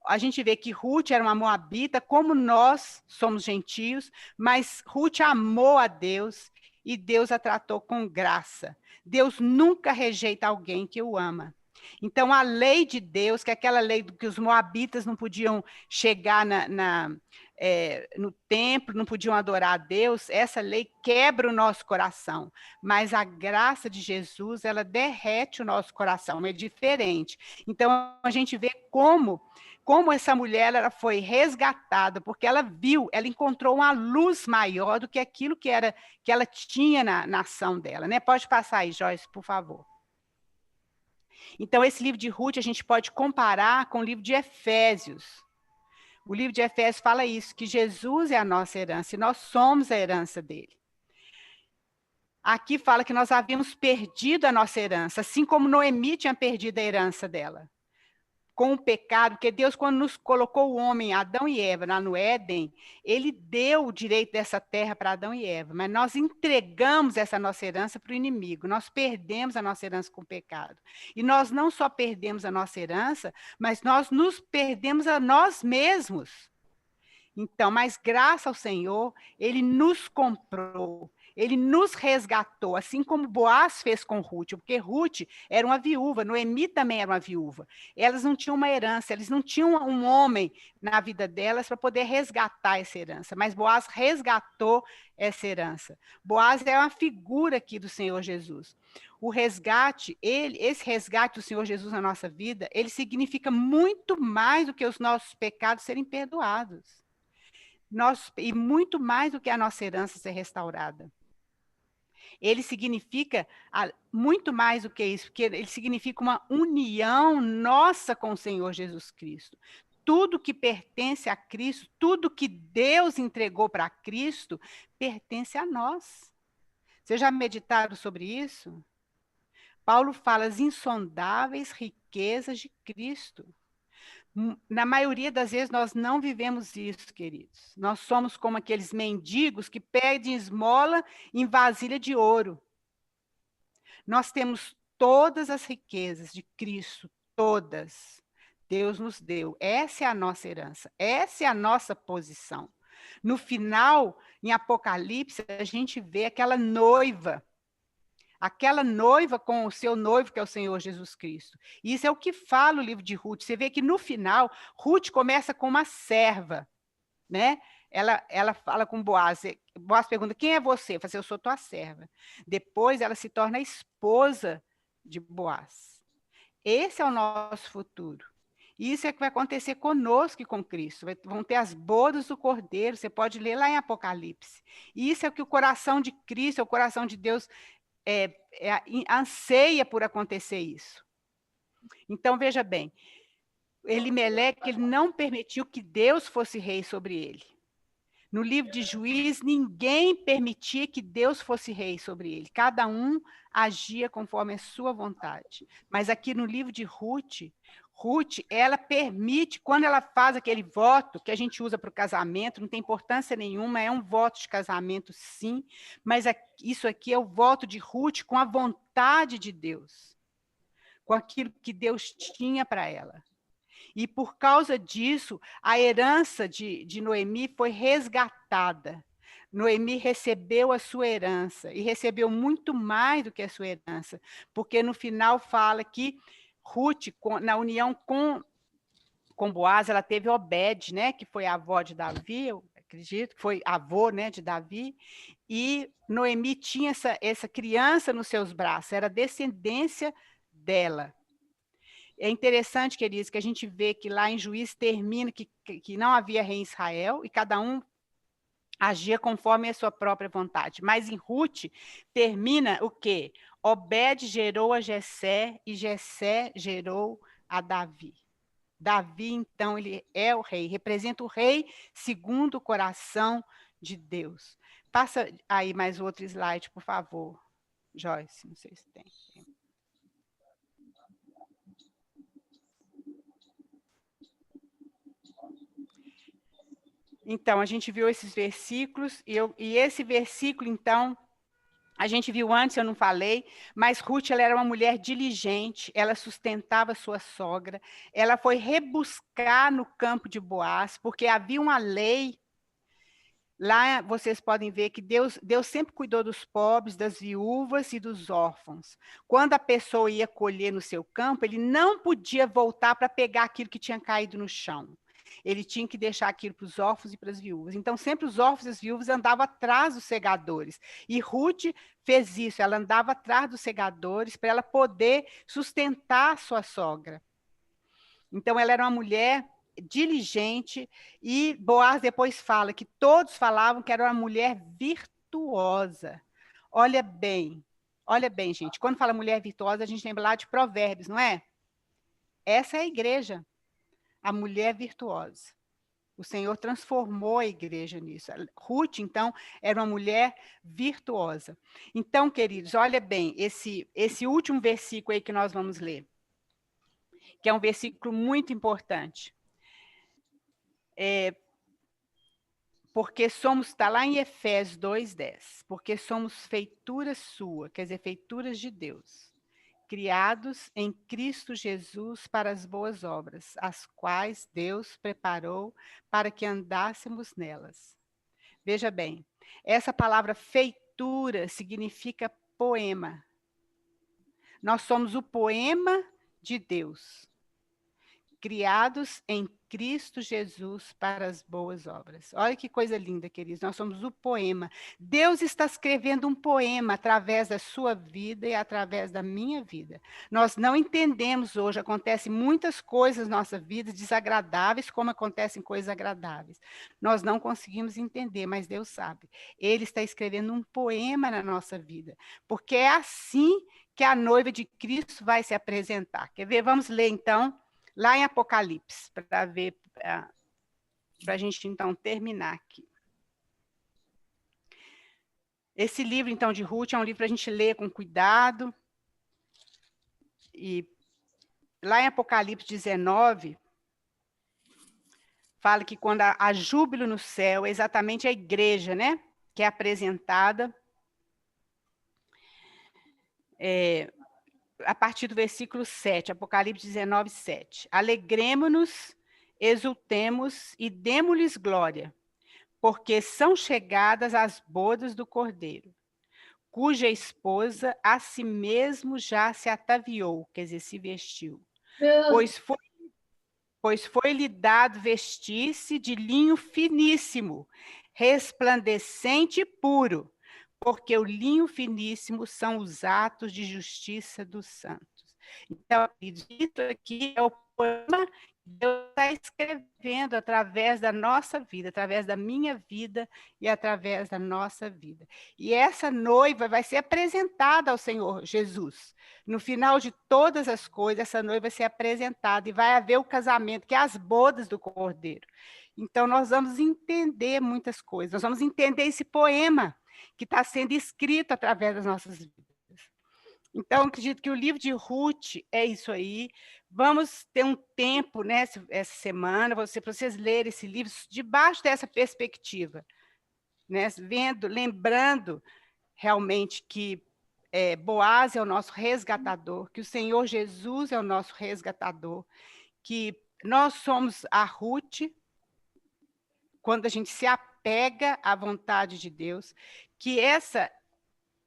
a gente vê que Ruth era uma moabita, como nós somos gentios, mas Ruth amou a Deus e Deus a tratou com graça. Deus nunca rejeita alguém que o ama. Então, a lei de Deus, que é aquela lei que os moabitas não podiam chegar no templo, não podiam adorar a Deus, essa lei quebra o nosso coração. Mas a graça de Jesus, ela derrete o nosso coração, é diferente. Então, a gente vê como essa mulher ela foi resgatada, porque ela viu, ela encontrou uma luz maior do que aquilo que ela tinha na ação dela, né? Pode passar aí, Joyce, por favor. Então, esse livro de Ruth a gente pode comparar com o livro de Efésios. O livro de Efésios fala isso, que Jesus é a nossa herança, e nós somos a herança dele. Aqui fala que nós havíamos perdido a nossa herança, assim como Noemi tinha perdido a herança dela. Com o pecado, porque Deus, quando nos colocou o homem, Adão e Eva, lá no Éden, ele deu o direito dessa terra para Adão e Eva, mas nós entregamos essa nossa herança para o inimigo, nós perdemos a nossa herança com o pecado. E nós não só perdemos a nossa herança, mas nós nos perdemos a nós mesmos. Então, mas graças ao Senhor, ele nos comprou, ele nos resgatou, assim como Boaz fez com Ruth, porque Ruth era uma viúva, Noemi também era uma viúva. Elas não tinham uma herança, eles não tinham um homem na vida delas para poder resgatar essa herança, mas Boaz resgatou essa herança. Boaz é uma figura aqui do Senhor Jesus. O resgate, esse resgate do Senhor Jesus na nossa vida, ele significa muito mais do que os nossos pecados serem perdoados. E muito mais do que a nossa herança ser restaurada. Ele significa muito mais do que isso, porque ele significa uma união nossa com o Senhor Jesus Cristo. Tudo que pertence a Cristo, tudo que Deus entregou para Cristo, pertence a nós. Vocês já meditaram sobre isso? Paulo fala as insondáveis riquezas de Cristo. Na maioria das vezes, nós não vivemos isso, queridos. Nós somos como aqueles mendigos que pedem esmola em vasilha de ouro. Nós temos todas as riquezas de Cristo, todas. Deus nos deu. Essa é a nossa herança, essa é a nossa posição. No final, em Apocalipse, a gente vê aquela noiva com o seu noivo, que é o Senhor Jesus Cristo. E isso é o que fala o livro de Ruth. Você vê que no final, Ruth começa com uma serva, né? Ela fala com Boaz. Boaz pergunta, quem é você? Fala assim, eu sou tua serva. Depois ela se torna a esposa de Boaz. Esse é o nosso futuro. Isso é que vai acontecer conosco e com Cristo. Vão ter as bodas do Cordeiro. Você pode ler lá em Apocalipse. E isso é o que o coração de Cristo, o coração de Deus anseia por acontecer isso. Então, veja bem, Elimeleque, ele não permitiu que Deus fosse rei sobre ele. No livro de Juízes, ninguém permitia que Deus fosse rei sobre ele. Cada um agia conforme a sua vontade. Mas aqui no livro de Ruth, ela permite, quando ela faz aquele voto que a gente usa para o casamento, não tem importância nenhuma, é um voto de casamento, sim, mas isso aqui é o voto de Ruth com a vontade de Deus, com aquilo que Deus tinha para ela. E por causa disso, a herança de Noemi foi resgatada. Noemi recebeu a sua herança, e recebeu muito mais do que a sua herança, porque no final fala que Ruth, na união com Boaz, ela teve Obed, né, que foi a avó de Davi, eu acredito, que foi avô, né, de Davi, e Noemi tinha essa criança nos seus braços, era descendência dela. É interessante, queridos, que a gente vê que lá em Juízes termina que não havia rei em Israel e cada um agia conforme a sua própria vontade. Mas em Ruth termina o quê? Obed gerou a Jessé e Jessé gerou a Davi. Davi, então, ele é o rei, representa o rei segundo o coração de Deus. Passa aí mais outro slide, por favor, Joyce, não sei se tem. Então, a gente viu esses versículos, e esse versículo, então, a gente viu antes, eu não falei, mas Ruth, ela era uma mulher diligente, ela sustentava sua sogra, ela foi rebuscar no campo de Boaz, porque havia uma lei, lá vocês podem ver que Deus sempre cuidou dos pobres, das viúvas e dos órfãos. Quando a pessoa ia colher no seu campo, ele não podia voltar para pegar aquilo que tinha caído no chão. Ele tinha que deixar aquilo para os órfãos e para as viúvas. Então, sempre os órfãos e as viúvas andavam atrás dos segadores. E Ruth fez isso, ela andava atrás dos segadores para ela poder sustentar sua sogra. Então, ela era uma mulher diligente, e Boaz depois fala que todos falavam que era uma mulher virtuosa. Olha bem, gente, quando fala mulher virtuosa, a gente lembra lá de Provérbios, não é? Essa é a igreja. A mulher virtuosa. O Senhor transformou a igreja nisso. Ruth, então, era uma mulher virtuosa. Então, queridos, olha bem, esse último versículo aí que nós vamos ler, que é um versículo muito importante. Porque somos, está lá em Efésios 2:10, porque somos feitura sua, quer dizer, feituras de Deus, criados em Cristo Jesus para as boas obras, as quais Deus preparou para que andássemos nelas. Veja bem, essa palavra feitura significa poema. Nós somos o poema de Deus, criados em Cristo Jesus para as boas obras. Olha que coisa linda, queridos. Nós somos o poema. Deus está escrevendo um poema através da sua vida e através da minha vida. Nós não entendemos hoje, acontecem muitas coisas na nossa vida desagradáveis, como acontecem coisas agradáveis. Nós não conseguimos entender, mas Deus sabe. Ele está escrevendo um poema na nossa vida, porque é assim que a noiva de Cristo vai se apresentar. Quer ver? Vamos ler, então, lá em Apocalipse, para ver, para a gente, então, terminar aqui. Esse livro, então, de Ruth, é um livro para a gente ler com cuidado. E lá em Apocalipse 19, fala que quando há júbilo no céu, é exatamente a igreja, né, que é apresentada. A partir do versículo 7, Apocalipse 19, 7. Alegremo-nos, exultemos e demo-lhes glória, porque são chegadas as bodas do Cordeiro, cuja esposa a si mesmo já se ataviou, quer dizer, se vestiu. Pois foi-lhe dado vestir-se de linho finíssimo, resplandecente e puro, porque o linho finíssimo são os atos de justiça dos santos. Então, isso aqui é o poema Deus está escrevendo através da nossa vida, através da minha vida e através da nossa vida. E essa noiva vai ser apresentada ao Senhor Jesus. No final de todas as coisas, essa noiva vai ser apresentada e vai haver o casamento, que é as bodas do Cordeiro. Então, nós vamos entender muitas coisas, nós vamos entender esse poema que está sendo escrito através das nossas vidas. Então, acredito que o livro de Ruth é isso aí. Vamos ter um tempo, né, essa semana, para vocês lerem esse livro debaixo dessa perspectiva, né, lembrando realmente que Boaz é o nosso resgatador, que o Senhor Jesus é o nosso resgatador, que nós somos a Ruth, quando a gente se apega à vontade de Deus, que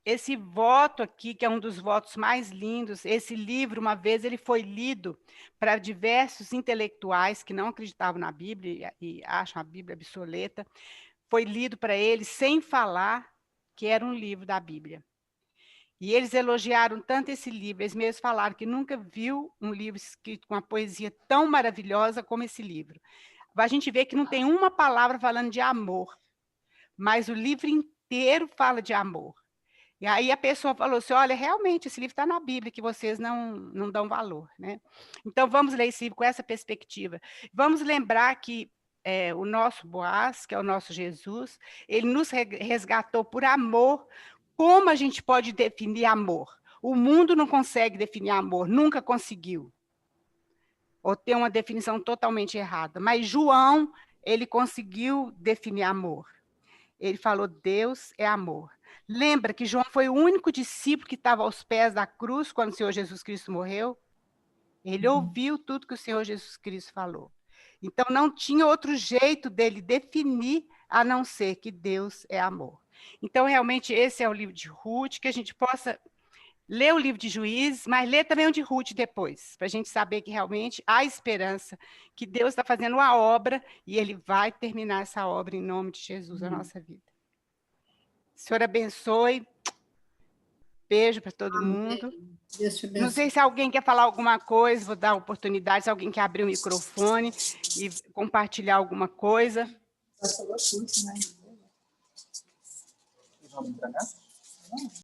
esse voto aqui, que é um dos votos mais lindos, esse livro, uma vez, ele foi lido para diversos intelectuais que não acreditavam na Bíblia e acham a Bíblia obsoleta, foi lido para eles sem falar que era um livro da Bíblia. E eles elogiaram tanto esse livro, eles mesmos falaram que nunca viu um livro escrito com uma poesia tão maravilhosa como esse livro. A gente vê que não tem uma palavra falando de amor, mas o livro inteiro fala de amor. E aí a pessoa falou assim, olha, realmente, esse livro está na Bíblia, que vocês não dão valor, né? Então, vamos ler esse livro com essa perspectiva. Vamos lembrar que o nosso Boaz, que é o nosso Jesus, ele nos resgatou por amor. Como a gente pode definir amor? O mundo não consegue definir amor, nunca conseguiu. Ou tem uma definição totalmente errada. Mas João, ele conseguiu definir amor. Ele falou, Deus é amor. Lembra que João foi o único discípulo que estava aos pés da cruz quando o Senhor Jesus Cristo morreu? Ele ouviu tudo que o Senhor Jesus Cristo falou. Então, não tinha outro jeito dele definir a não ser que Deus é amor. Então, realmente, esse é o livro de Ruth, que a gente possa ler o livro de Juízes, mas ler também o de Ruth depois, para a gente saber que realmente há esperança, que Deus está fazendo uma obra e Ele vai terminar essa obra em nome de Jesus na nossa vida. O Senhor abençoe. Beijo para todo mundo. Não sei se alguém quer falar alguma coisa, vou dar a oportunidade, se alguém quer abrir o microfone e compartilhar alguma coisa. Vamos para cá?